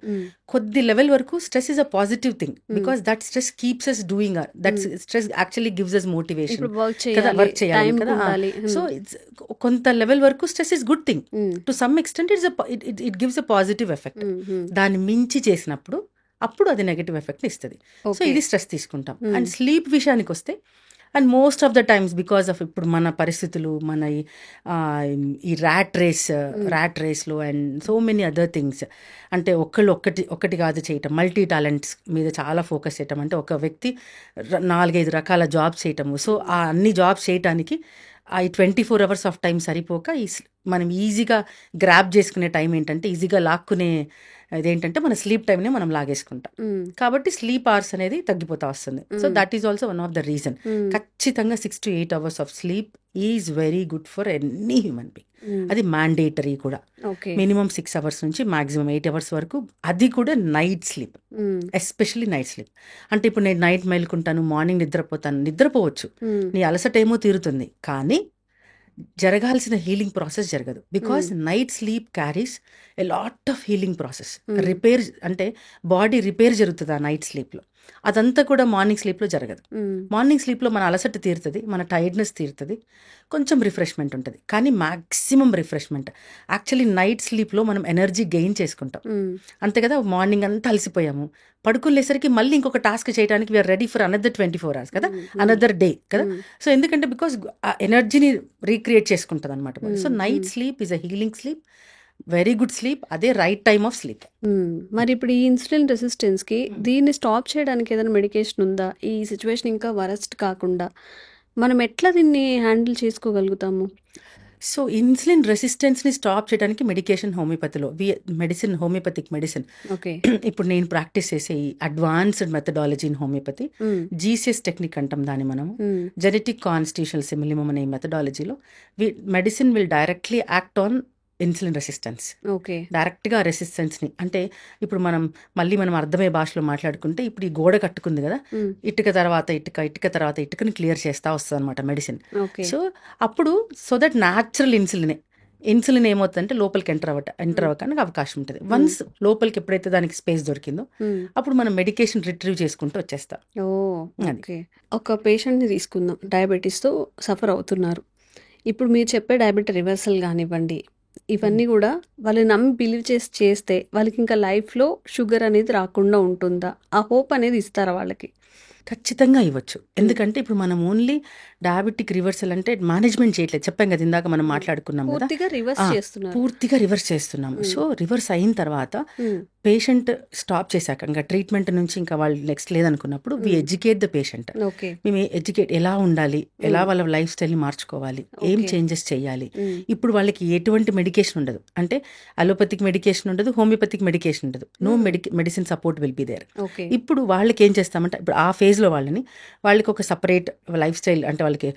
కొద్ది లెవెల్ వరకు stress is a positive thing because that stress keeps us doing that stress actually gives us motivation ఇప్పుడు వర్క్ కదా, చేయాలి, వర్క్ చేయాలి టైం కదా. ఉండాలి. సో కొంత లెవెల్ వరకు stress is good thing to some extent. It gives a positive effect. దాన్ని మించి చేసినప్పుడు అప్పుడు అది నెగటివ్ ఎఫెక్ట్ ఇస్తుంది. సో ఇది స్ట్రెస్ తీసుకుంటాం. అండ్ స్లీప్ విషయానికి వస్తే and most of the times because of ఇప్పుడు మన పరిస్థితులు, మన ఈ ర్యాట్ రేస్లో and so many other things, అంటే ఒకటి కాదు చేయటం, మల్టీ టాలెంట్స్ మీద చాలా ఫోకస్ చేయటం, అంటే ఒక వ్యక్తి 4-5 రకాల జాబ్స్ చేయటము. సో ఆ అన్ని జాబ్స్ చేయటానికి ఈ 24 hours ఆఫ్ టైం సరిపోక మనం ఈజీగా గ్రాప్ చేసుకునే టైం ఏంటంటే, ఈజీగా లాక్కునే ఇదేంటంటే మన స్లీప్ టైంనే మనం లాగేసుకుంటాం. కాబట్టి స్లీప్ అవర్స్ అనేది తగ్గిపోతా వస్తుంది. So that is also one of the reason. ఖచ్చితంగా 6 to 8 hours of sleep is very good for any human being. అది మ్యాండేటరీ కూడా. మినిమం 6 hours నుంచి మాక్సిమం 8 hours వరకు, అది కూడా night sleep, especially night sleep. అంటే ఇప్పుడు నేను నైట్ మేలుకుంటాను, మార్నింగ్ నిద్రపోవచ్చు, నీ అలసట ఏమో తీరుతుంది, కానీ జరగాల్సిన హీలింగ్ ప్రాసెస్ జరగదు. Because night sleep carries a lot of healing process. Repair అంటే బాడీ రిపేర్ జరుగుతుంది ఆ నైట్ స్లీప్లో. అదంతా కూడా మార్నింగ్ స్లీప్లో జరగదు. మార్నింగ్ స్లీప్లో మన అలసట తీరుతుంది, మన టైర్డ్నెస్ తీరుతుంది, కొంచెం రిఫ్రెష్మెంట్ ఉంటుంది, కానీ మ్యాక్సిమం రిఫ్రెష్మెంట్ యాక్చువల్లీ నైట్ స్లీప్లో మనం ఎనర్జీ గెయిన్ చేసుకుంటాం. అంతే కదా, మార్నింగ్ అంతా అలసిపోయాము, పడుకునేసరికి మళ్ళీ ఇంకొక టాస్క్ చేయడానికి we're ready for another 24 hours కదా, అనదర్ డే కదా. సో ఎందుకంటే బికాస్ ఆ ఎనర్జీని రీక్రియేట్ చేసుకుంటుంది అనమాట. So night sleep is a healing sleep, very good sleep, అదే రైట్ టైమ్ ఆఫ్ స్లీప్. మరి ఇప్పుడు ఈ ఇన్సులిన్ రెసిస్టెన్స్కి దీన్ని స్టాప్ చేయడానికి ఏదైనా మెడికేషన్ ఉందా? ఈ సిచ్యువేషన్ ఇంకా వరస్ట్ కాకుండా మనం ఎట్లా దీన్ని హ్యాండిల్ చేసుకోగలుగుతాము? సో ఇన్సులిన్ రెసిస్టెన్స్ని స్టాప్ చేయడానికి మెడికేషన్ హోమియోపతిలో హోమియోపతిక్ మెడిసిన్. ఓకే. ఇప్పుడు నేను ప్రాక్టీస్ చేసే ఈ advanced methodology in homeopathy, GCS technique అంటాం దాన్ని మనము, జెనెటిక్ కాన్స్టిట్యూషనల్ సిమిలిమం అనే మెథడాలజీలో medicine will directly act on insulin resistance. Okay. డైరెక్ట్గా రెసిస్టెన్స్ని, అంటే ఇప్పుడు మనం అర్థమయ్యే భాషలో మాట్లాడుకుంటే, ఇప్పుడు ఈ గోడ కట్టుకుంది కదా, ఇటుక తర్వాత ఇటుకని క్లియర్ చేస్తా వస్తుంది అనమాట మెడిసిన్. సో అప్పుడు సో దట్ న్యాచురల్ ఇన్సులిన్ ఏమవుతుందంటే లోపలికి ఎంటర్ అవ్వడానికి అవకాశం ఉంటుంది. వన్స్ లోపలికి ఎప్పుడైతే దానికి స్పేస్ దొరికిందో అప్పుడు మనం మెడికేషన్ రిట్రీవ్ చేసుకుంటూ వచ్చేస్తాం. ఓకే. ఒక పేషెంట్ని తీసుకుందాం, డయాబెటీస్తో సఫర్ అవుతున్నారు. ఇప్పుడు మీరు చెప్పే డయాబెటీ రివర్సల్ కానివ్వండి, ఇవన్నీ కూడా వాళ్ళు నమ్మి బిలీవ్ చేస్తే వాళ్ళకి ఇంకా లైఫ్లో షుగర్ అనేది రాకుండా ఉంటుందా? ఆ హోప్ అనేది ఇస్తారా వాళ్ళకి? ఖచ్చితంగా ఇవ్వచ్చు. ఎందుకంటే ఇప్పుడు మనం ఓన్లీ డయాబెటిక్ రివర్సల్ అంటే మేనేజ్మెంట్ చేయట్లేదు, చెప్పాం కదా ఇందాక మనం మాట్లాడుకున్నాం కదా, పూర్తిగా రివర్స్ చేస్తున్నాము. సో రివర్స్ అయిన తర్వాత పేషెంట్ స్టాప్ చేశాక ఇంకా ట్రీట్మెంట్ నుంచి ఇంకా వాళ్ళు నెక్స్ట్ లేదనుకున్నప్పుడు వి ఎడ్యుకేట్ ద పేషెంట్. మేము ఎలా ఉండాలి, ఎలా వాళ్ళ లైఫ్ స్టైల్ని మార్చుకోవాలి, ఏం చేంజెస్ చేయాలి. ఇప్పుడు వాళ్ళకి ఎటువంటి మెడికేషన్ ఉండదు, అంటే అలోపతిక్ మెడికేషన్ ఉండదు, హోమియోపతిక్ మెడికేషన్ ఉండదు, no medicine support will be there. ఇప్పుడు వాళ్ళకి ఏం చేస్తామంటే, ఇప్పుడు ఆ ఫేజ్లో వాళ్ళకి ఒక సపరేట్ లైఫ్ స్టైల్, అంటే వాళ్ళకి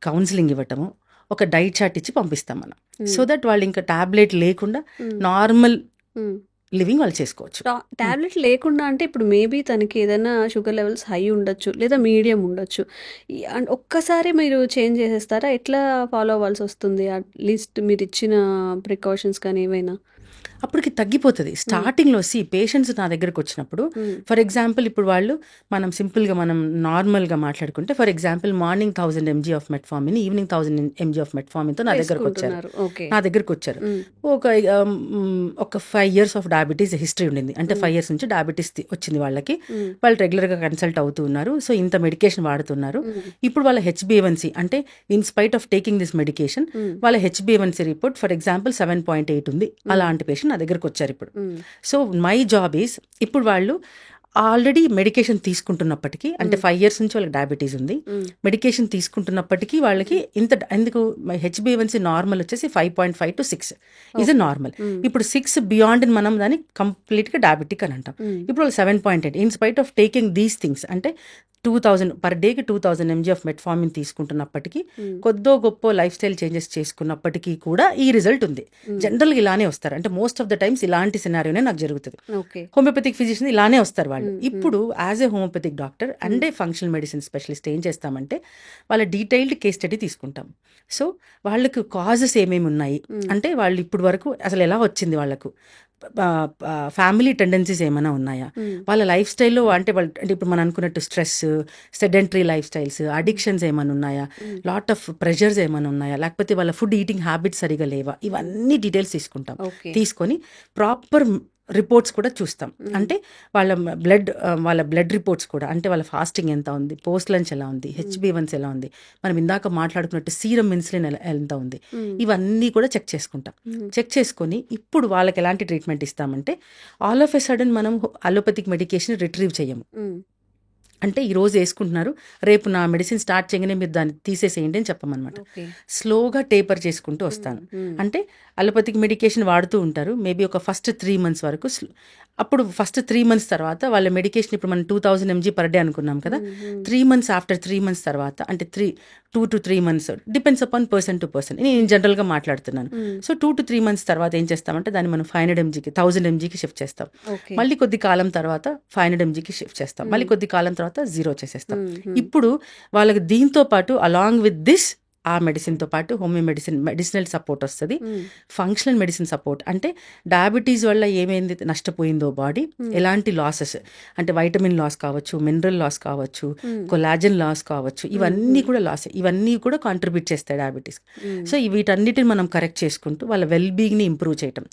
కౌన్సిలింగ్ ఇవ్వటము, ఒక డైట్ చార్ట్ ఇచ్చి పంపిస్తాం మనం. సో దట్ వాళ్ళు ఇంకా టాబ్లెట్ లేకుండా నార్మల్ లివింగ్ వాళ్ళు చేసుకోవచ్చు. టాబ్లెట్ లేకుండా అంటే ఇప్పుడు మేబీ తనకి ఏదైనా షుగర్ లెవెల్స్ హై ఉండొచ్చు లేదా మీడియం ఉండొచ్చు, అండ్ ఒక్కసారి మీరు చేంజ్ చేసేస్తారా? ఎట్లా ఫాలో అవ్వాల్సి వస్తుంది? అట్లీస్ట్ మీరు ఇచ్చిన ప్రికాషన్స్ కానీ ఏమైనా? అప్పటికి తగ్గిపోతుంది. స్టార్టింగ్లో పేషెంట్స్ నా దగ్గరకు వచ్చినప్పుడు ఫర్ ఎగ్జాంపుల్ ఇప్పుడు వాళ్ళు మనం సింపుల్గా మనం నార్మల్గా మాట్లాడుకుంటే for example morning 1000 mg of metformin, evening 1000 mg of మెట్ఫార్మిన్తో నా దగ్గరకు వచ్చారు. ఒక 5 years ఆఫ్ డయాబెటీస్ హిస్టరీ ఉండింది. అంటే 5 years నుంచి డయాబెటీస్ వచ్చింది వాళ్ళకి. వాళ్ళు రెగ్యులర్గా కన్సల్ట్ అవుతూ ఉన్నారు. సో ఇంత మెడికేషన్ వాడుతున్నారు. ఇప్పుడు వాళ్ళ HbA1c అంటే in spite of taking this medication వాళ్ళ HbA1c రిపోర్ట్ ఫర్ ఎగ్జాంపుల్ 7.8 ఉంది. అలాంటి పేషెంట్ నా దగ్గరకు వచ్చారు ఇప్పుడు. సో మై జాబ్ ఈస్ ఇప్పుడు వాళ్ళు ఆల్రెడీ మెడికేషన్ తీసుకుంటున్నప్పటికీ అంటే 5 years నుంచి వాళ్ళకి డయాబెటీస్ ఉంది, మెడికేషన్ తీసుకుంటున్నప్పటికీ వాళ్ళకి ఎందుకు HbA1c నార్మల్ వచ్చేసి 5.5 to 6 ఈజ్ ఎ నార్మల్. ఇప్పుడు 6 బియాండ్ మనం దాన్ని కంప్లీట్గా డయాబెటిక్ అని అంటాం. ఇప్పుడు వాళ్ళు 7.8 in spite of taking these things అంటే 2000 పర్ డేకి 2000 mg ఆఫ్ మెట్ఫార్మిన్ తీసుకుంటున్నప్పటికీ కొద్దో గొప్ప లైఫ్ స్టైల్ చేంజెస్ చేసుకున్నప్పటికీ కూడా ఈ రిజల్ట్ ఉంది. జనరల్గా ఇలానే వస్తారు. అంటే మోస్ట్ ఆఫ్ ద టైమ్స్ ఇలాంటి సినారియోనే నాకు జరుగుతుంది. హోమియోపతిక్ ఫిజిషియన్ ఇలానే వస్తారు వాళ్ళు. ఇప్పుడు as a homeopathic doctor and A functional medicine specialist ఏం చేస్తామంటే వాళ్ళ డీటెయిల్డ్ కేస్ స్టడీ తీసుకుంటాం. సో వాళ్ళకు కాజెస్ ఏమేమి ఉన్నాయి అంటే వాళ్ళు ఇప్పుడు వరకు అసలు ఎలా వచ్చింది, వాళ్ళకు ఫ్యామిలీ టెండెన్సీస్ ఏమైనా ఉన్నాయా, వాళ్ళ లైఫ్ స్టైల్లో అంటే ఇప్పుడు మనం అనుకున్నట్టు stress, sedentary life styles, addictions ఏమైనా ఉన్నాయా, లాట్ ఆఫ్ ప్రెషర్స్ ఏమైనా ఉన్నాయా, లేకపోతే వాళ్ళ ఫుడ్ ఈటింగ్ హ్యాబిట్స్ సరిగా లేవా, ఇవన్నీ డీటెయిల్స్ తీసుకుంటాం. తీసుకొని ప్రాపర్ రిపోర్ట్స్ కూడా చూస్తాం. అంటే వాళ్ళ బ్లడ్ రిపోర్ట్స్ కూడా అంటే వాళ్ళ ఫాస్టింగ్ ఎంత ఉంది, పోస్ట్ లంచ్ ఎలా ఉంది, HbA1c ఎలా ఉంది, మనం ఇందాక మాట్లాడుకున్నట్టు సీరం ఇన్సులిన్ ఎంత ఉంది, ఇవన్నీ కూడా చెక్ చేసుకుంటాం. చెక్ చేసుకొని ఇప్పుడు వాళ్ళకి ఎలాంటి ట్రీట్మెంట్ ఇస్తామంటే ఆల్ ఆఫ్ ఎ సడన్ మనం అలోపతిక్ మెడికేషన్ రిట్రీవ్ చేయము. అంటే ఈరోజు వేసుకుంటున్నారు, రేపు నా మెడిసిన్ స్టార్ట్ చేయగానే మీరు దాన్ని తీసేసేయండి అని చెప్పమన్నమాట. స్లోగా టేపర్ చేసుకుంటూ వస్తాను. అంటే అలోపతిక్ మెడికేషన్ వాడుతూ ఉంటారు మేబీ ఒక ఫస్ట్ 3 months వరకు. అప్పుడు ఫస్ట్ 3 months తర్వాత వాళ్ళ మెడికేషన్ ఇప్పుడు మనం 2000 mg పర్ డే అనుకున్నాం కదా, 3 months ఆఫ్టర్ 3 months తర్వాత అంటే 2 to 3 months depends upon person to person, నేను జనరల్గా మాట్లాడుతున్నాను. సో 2 to 3 months తర్వాత ఏం చేస్తామంటే దాన్ని మనం 500 mgకి 1000 mgకి షిఫ్ట్ చేస్తాం. మళ్ళీ కొద్ది కాలం తర్వాత 500 mgకి షిఫ్ట్ చేస్తాం. మళ్ళీ కొద్ది కాలం తర్వాత 0 చేసేస్తాం. ఇప్పుడు వాళ్ళకి దీంతో పాటు అలాంగ్ విత్ దిస్ ఆ మెడిసిన్తో పాటు హోమియో మెడిసినల్ సపోర్ట్ వస్తుంది, ఫంక్షనల్ మెడిసిన్ సపోర్ట్. అంటే డయాబెటీస్ వల్ల ఏమైంది నష్టపోయిందో బాడీ, ఎలాంటి లాసెస్ అంటే వైటమిన్ లాస్ కావచ్చు, మినరల్ లాస్ కావచ్చు, కొలాజన్ లాస్ కావచ్చు, ఇవన్నీ కూడా లాస్, ఇవన్నీ కూడా కాంట్రిబ్యూట్ చేస్తాయి డయాబెటీస్. సో వీటన్నిటిని మనం కరెక్ట్ చేసుకుంటూ వాళ్ళ వెల్ బీయింగ్ని ఇంప్రూవ్ చేయటం,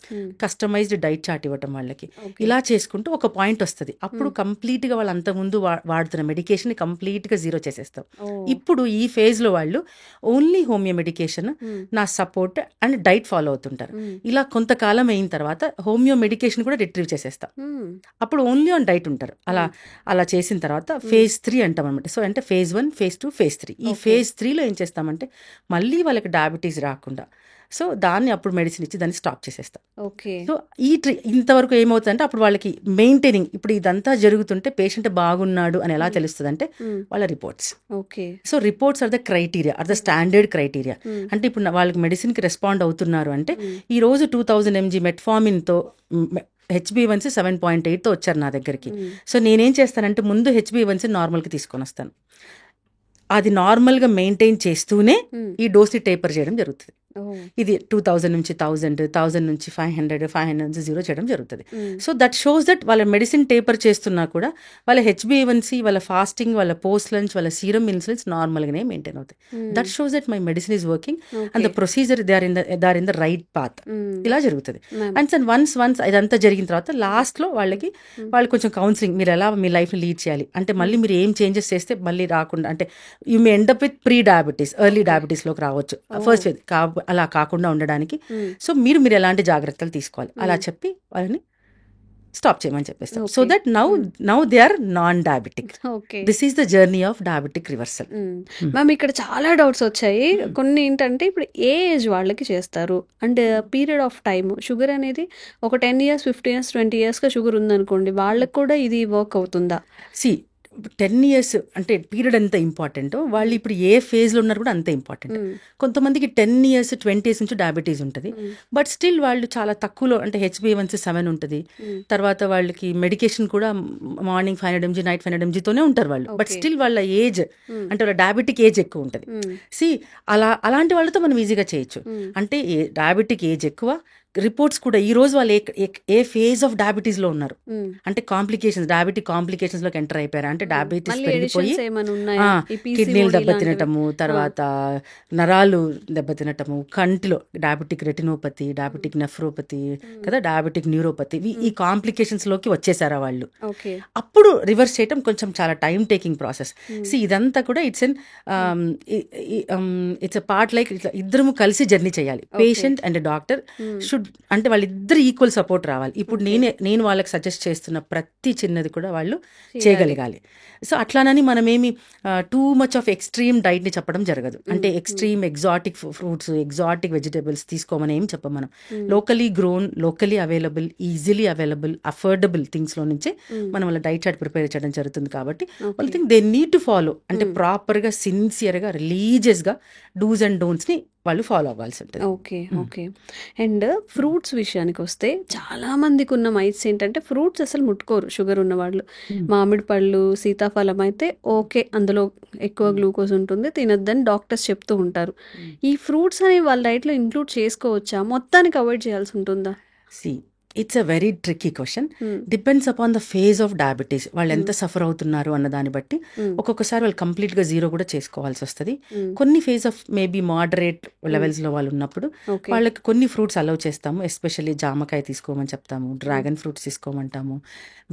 కస్టమైజ్డ్ డైట్ చార్ట్ ఇవ్వటం వాళ్ళకి, ఇలా చేసుకుంటూ ఒక పాయింట్ వస్తుంది. అప్పుడు కంప్లీట్గా వాళ్ళు అంతకుముందు వాడుతున్న మెడికేషన్ కంప్లీట్గా 0 చేసేస్తాం. ఇప్పుడు ఈ ఫేజ్లో వాళ్ళు ఓన్లీ హోమియో మెడికేషన్, నా సపోర్ట్ అండ్ డైట్ ఫాలో అవుతుంటారు. ఇలా కొంతకాలం అయిన తర్వాత హోమియో మెడికేషన్ కూడా రిట్రీవ్ చేసేస్తాం. అప్పుడు ఓన్లీ ఆన్ డైట్ ఉంటారు. అలా చేసిన తర్వాత phase 3 అంటాం అనమాట. సో అంటే phase 1, phase 2, phase 3. ఈ phase 3లో ఏం చేస్తామంటే మళ్ళీ వాళ్ళకి డయాబెటీస్ రాకుండా సో దాన్ని అప్పుడు మెడిసిన్ ఇచ్చి దాన్ని స్టాప్ చేసేస్తాం. సో ఇంతవరకు ఏమవుతుందంటే అప్పుడు వాళ్ళకి మెయింటైనింగ్, ఇప్పుడు ఇదంతా జరుగుతుంటే పేషెంట్ బాగున్నాడు అని ఎలా తెలుస్తుంది అంటే వాళ్ళ reports. So reports are the criteria, are the standard criteria. అంటే ఇప్పుడు వాళ్ళకి మెడిసిన్కి రెస్పాండ్ అవుతున్నారు అంటే ఈ రోజు 2000 mg మెట్ఫార్మిన్తో HbA1c 7.8తో వచ్చారు నా దగ్గరికి. సో నేనేం చేస్తానంటే ముందు HbA1c నార్మల్కి తీసుకొని వస్తాను. అది నార్మల్గా మెయింటైన్ చేస్తూనే ఈ డోస్ని టేపర్ చేయడం జరుగుతుంది. ఇది 2000 నుంచి 1000 నుంచి 500 నుంచి 0 చేయడం జరుగుతుంది. సో దట్ షోస్ దట్ వాళ్ళ మెడిసిన్ టేపర్ చేస్తున్నా కూడా వాళ్ళ HbA1c, వాళ్ళ ఫాస్టింగ్, వాళ్ళ పోస్ట్ లంచ్, వాళ్ళ సీరం ఇన్సులిన్స్ నార్మల్గానే మెయింటైన్ అవుతాయి. That shows that my medicine is working and the procedure they are in the right path. ఇలా జరుగుతుంది. అండ్ సార్ వన్స్ ఇదంతా జరిగిన తర్వాత లాస్ట్లో వాళ్ళు కొంచెం కౌన్సిలింగ్, మీరు ఎలా మీ లైఫ్ని లీడ్ చేయాలి అంటే మళ్ళీ మీరు ఏం చేంజెస్ చేస్తే మళ్ళీ రాకుండా అంటే you may end up with pre diabetes, early డయాబెటీస్లోకి రావచ్చు ఫస్ట్. అలా కాకుండా ఉండడానికి సో మీరు ఎలాంటి జాగ్రత్తలు తీసుకోవాలి అలా చెప్పి వాళ్ళని స్టాప్ చేయమని చెప్పేస్తాం. So that now they are non diabetic. This is the journey of diabetic reversal. Ma'am ఇక్కడ చాలా డౌట్స్ వచ్చాయి. కొన్ని ఏంటంటే ఇప్పుడు ఏ ఏజ్ వాళ్ళకి చేస్తారు and period of time, sugar అనేది ఒక 10 years 15 years 20 yearsగా షుగర్ ఉందనుకోండి, వాళ్ళకి కూడా ఇది వర్క్ అవుతుందా? 10 years అంటే పీరియడ్ ఎంత ఇంపార్టెంటో వాళ్ళు ఇప్పుడు ఏ ఫేజ్లో ఉన్నారు కూడా అంతే ఇంపార్టెంట్. కొంతమందికి 10 years 20 years నుంచి డయాబెటీస్ ఉంటుంది, బట్ స్టిల్ వాళ్ళు చాలా తక్కువలో అంటే HbA1c 7 ఉంటుంది. తర్వాత వాళ్ళకి మెడికేషన్ కూడా మార్నింగ్ 500 mg నైట్ 500 mgతోనే ఉంటారు వాళ్ళు, బట్ స్టిల్ వాళ్ళ ఏజ్ అంటే వాళ్ళ డయాబెటిక్ ఏజ్ ఎక్కువ ఉంటుంది. అలాంటి వాళ్ళతో మనం ఈజీగా చేయొచ్చు. అంటే డయాబెటిక్ ఏజ్ ఎక్కువ, రిపోర్ట్స్ కూడా ఈ రోజు వాళ్ళు ఏ ఫేజ్ ఆఫ్ డయాబెటీస్లో ఉన్నారు, అంటే డయాబెటిక్ కాంప్లికేషన్స్లోకి ఎంటర్ అయిపోయారు, అంటే డయాబెటీస్ పెరిగిపోయి కిడ్నీలు దెబ్బతినటము, తర్వాత నరాలు దెబ్బతినటము, కంటిలో డయాబెటిక్ రెటినోపతి, డయాబెటిక్ నెఫ్రోపతి కదా, డయాబెటిక్ న్యూరోపతి, ఈ కాంప్లికేషన్స్లోకి వచ్చేసారా వాళ్ళు. అప్పుడు రివర్స్ చేయటం కొంచెం చాలా టైం టేకింగ్ ప్రాసెస్. ఇదంతా కూడా ఇట్స్ ఎ పార్ట్ లైక్ ఇద్దరు కలిసి జర్నీ చేయాలి, పేషెంట్ అండ్ డాక్టర్ షుడ్, అంటే వాళ్ళిద్దరు ఈక్వల్ సపోర్ట్ రావాలి. ఇప్పుడు నేను వాళ్ళకి సజెస్ట్ చేస్తున్న ప్రతి చిన్నది కూడా వాళ్ళు చేయగలగాలి. సో అట్లానని మనమేమి టూ మచ్ ఆఫ్ ఎక్స్ట్రీమ్ డైట్ని చెప్పడం జరగదు, అంటే extreme exotic fruits, exotic vegetables తీసుకోమని ఏం చెప్పం మనం. Locally grown, locally available, easily available, affordable థింగ్స్లో నుంచే మనం వాళ్ళ డైట్ చార్ట్ ప్రిపేర్ చేయడం జరుగుతుంది. కాబట్టి వాళ్ళు think they need to follow, అంటే ప్రాపర్గా సిన్సియర్గా రిలీజియస్గా డూస్ అండ్ డోంట్స్ని వాళ్ళు ఫాలో అవ్వాల్సి ఉంటుంది. ఓకే. అండ్ ఫ్రూట్స్ విషయానికి వస్తే చాలా మందికి ఉన్న మైట్స్ ఏంటంటే ఫ్రూట్స్ అసలు ముట్టుకోరు షుగర్ ఉన్న వాళ్ళు. మామిడి పళ్ళు, సీతాఫలం అయితే ఓకే, అందులో ఎక్కువ గ్లూకోజ్ ఉంటుంది, తినొద్దని డాక్టర్స్ చెప్తూ ఉంటారు. ఈ ఫ్రూట్స్ అనేవి వాళ్ళ డైట్లో ఇంక్లూడ్ చేసుకోవచ్చా, మొత్తానికి అవాయిడ్ చేయాల్సి ఉంటుందా? It's a very tricky question. Depends upon the phase of diabetes, వాళ్ళు ఎంత సఫర్ అవుతున్నారు అన్న దాన్ని బట్టి ఒక్కొక్కసారి వాళ్ళు కంప్లీట్గా జీరో కూడా చేసుకోవాల్సి వస్తుంది. కొన్ని ఫేజ్ ఆఫ్ మేబీ మోడరేట్ లెవెల్స్లో వాళ్ళు ఉన్నప్పుడు వాళ్ళకి కొన్ని ఫ్రూట్స్ అలౌ చేస్తాము. ఎస్పెషల్లీ జామకాయ తీసుకోమని చెప్తాము, డ్రాగన్ ఫ్రూట్స్ తీసుకోమంటాము,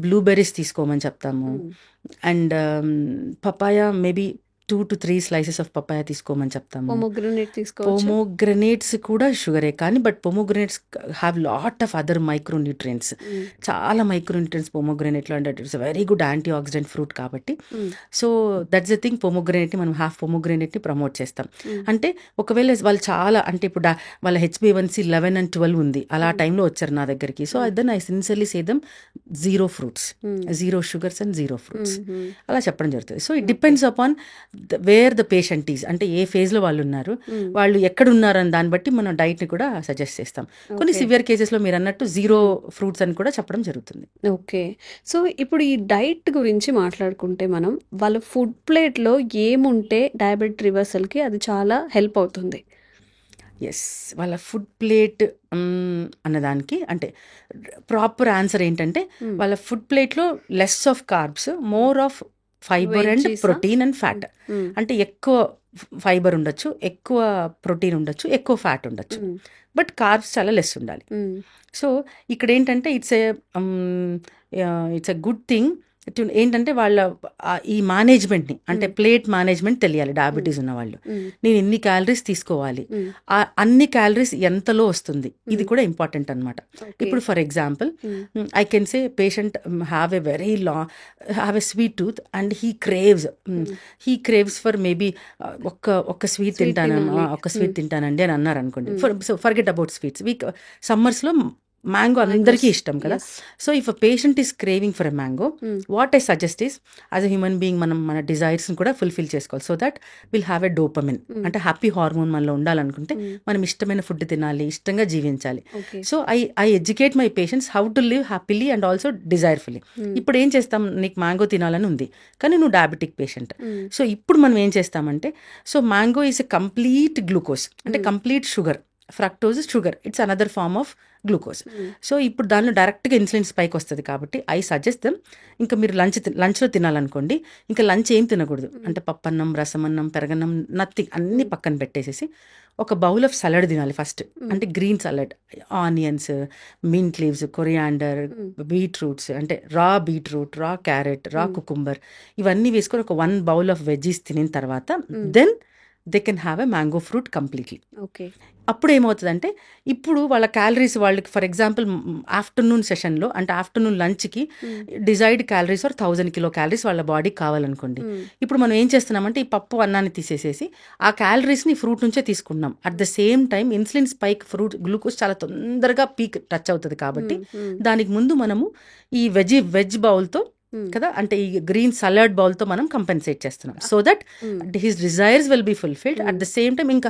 బ్లూబెర్రీస్ తీసుకోమని చెప్తాము, and papaya maybe 2 to 3 slices of papaya తీసుకోమని చెప్తాము. పొమోగ్రనేట్స్ కూడా షుగరే, కానీ but pomegranates have lot of other micronutrients, చాలా మైక్రోన్యూట్రియంట్స్ పొమోగ్రనేట్లో, అంటే it's very good antioxidant fruit కాబట్టి. సో దట్స్ ద థింగ్, పొమోగ్రనేట్ని మనం హాఫ్ పొమోగ్రనేట్ని ప్రమోట్ చేస్తాం. అంటే ఒకవేళ వాళ్ళు చాలా, అంటే ఇప్పుడు వాళ్ళ HbA1c 11 and 12 ఉంది, అలా టైంలో వచ్చారు నా దగ్గరికి. So then I sincerely say them zero fruits, zero sugars and zero fruits అలా చెప్పడం జరుగుతుంది. So it depends upon where the patient is, అంటే ఏ ఫేజ్లో వాళ్ళు ఉన్నారు, వాళ్ళు ఎక్కడ ఉన్నారు అని దాన్ని బట్టి మనం డైట్ని కూడా సజెస్ట్ చేస్తాం. కొన్ని సివియర్ కేసెస్లో మీరు అన్నట్టు జీరో ఫ్రూట్స్ అని కూడా చెప్పడం జరుగుతుంది. ఓకే. సో ఇప్పుడు ఈ డైట్ గురించి మాట్లాడుకుంటే మనం వాళ్ళ ఫుడ్ ప్లేట్లో ఏముంటే డయాబెటిక్ రివర్సల్కి అది చాలా హెల్ప్ అవుతుంది? వాళ్ళ ఫుడ్ ప్లేట్ అన్నదానికి అంటే ప్రాపర్ ఆన్సర్ ఏంటంటే, వాళ్ళ ఫుడ్ ప్లేట్లో less of carbs, more of fibre and protein and fat. అంటే ఎక్కువ ఫైబర్ ఉండొచ్చు, ఎక్కువ ప్రోటీన్ ఉండొచ్చు, ఎక్కువ ఫ్యాట్ ఉండొచ్చు, బట్ కార్బ్స్ చాలా లెస్ ఉండాలి. సో ఇక్కడ ఏంటంటే ఇట్స్ ఎ గుడ్ థింగ్ ఏంటంటే వాళ్ళ ఈ మేనేజ్మెంట్ని, అంటే ప్లేట్ మేనేజ్మెంట్ తెలియాలి. డయాబెటీస్ ఉన్న వాళ్ళు నేను ఎన్ని క్యాలరీస్ తీసుకోవాలి, అన్ని క్యాలరీస్ ఎంతలో వస్తుంది, ఇది కూడా ఇంపార్టెంట్ అనమాట. ఇప్పుడు for example I can say patient have a sweet tooth and he craves for maybe ఒక్క స్వీట్ తింటానండి అని అన్నారు అనుకోండి. Forget about sweets. సమ్మర్స్లో మ్యాంగో అందరికీ ఇష్టం కదా. So if a patient is craving for a mango, what I suggest is as a human being మనం మన డిజైర్స్ని కూడా ఫుల్ఫిల్ చేసుకోవాలి. So that will have a dopamine, అంటే హ్యాపీ హార్మోన్ మనలో ఉండాలనుకుంటే మనం ఇష్టమైన ఫుడ్ తినాలి, ఇష్టంగా జీవించాలి. So I educate my patients how to live happily and also desirefully. ఇప్పుడు ఏం చేస్తాం, నీకు మ్యాంగో తినాలని ఉంది కానీ నువ్వు డయాబెటిక్ పేషెంట్. సో ఇప్పుడు మనం ఏం చేస్తామంటే, so mango is a complete glucose, అంటే complete sugar. Fructose sugar, it's another form of glucose. So ఇప్పుడు దానిలో డైరెక్ట్గా ఇన్సులిన్ స్పైక్ వస్తుంది కాబట్టి ఐ సజెస్ట్ దెమ్, ఇంకా మీరు లంచ్లో తినాలనుకోండి, ఇంకా లంచ్ ఏం తినకూడదు, అంటే పప్పన్నం, రసమన్నం, పెరగన్నం, నథింగ్, అన్ని పక్కన పెట్టేసేసి ఒక బౌల్ ఆఫ్ సలాడ్ తినాలి ఫస్ట్. అంటే green salad, onions, mint leaves, coriander, beetroots, అంటే రా బీట్రూట్, రా క్యారెట్, రా కుకుంబర్, ఇవన్నీ వేసుకొని ఒక 1 బౌల్ ఆఫ్ వెజ్జీస్ తినిన తర్వాత then they can have a mango fruit completely. Okay. అప్పుడు ఏమవుతుందంటే, ఇప్పుడు వాళ్ళ క్యాలరీస్ వాళ్ళకి ఫర్ ఎగ్జాంపుల్ ఆఫ్టర్నూన్ సెషన్లో, అంటే ఆఫ్టర్నూన్ లంచ్కి డిజైర్డ్ క్యాలరీస్ ఆర్ 1000 kcal వాళ్ళ బాడీకి కావాలనుకోండి. ఇప్పుడు మనం ఏం చేస్తున్నామంటే, ఈ పప్పు అన్నాన్ని తీసేసేసి ఆ క్యాలరీస్ని ఫ్రూట్ నుంచే తీసుకుంటున్నాం. At the same time insulin spike, fruit glucose చాలా తొందరగా పీక్ టచ్ అవుతుంది కాబట్టి దానికి ముందు మనము ఈ వెజ్ బౌల్తో కదా, అంటే ఈ గ్రీన్ సలాడ్ బౌల్తో మనం కంపెన్సేట్ చేస్తున్నాం. So that his desires will be fulfilled. At the same time ఇంకా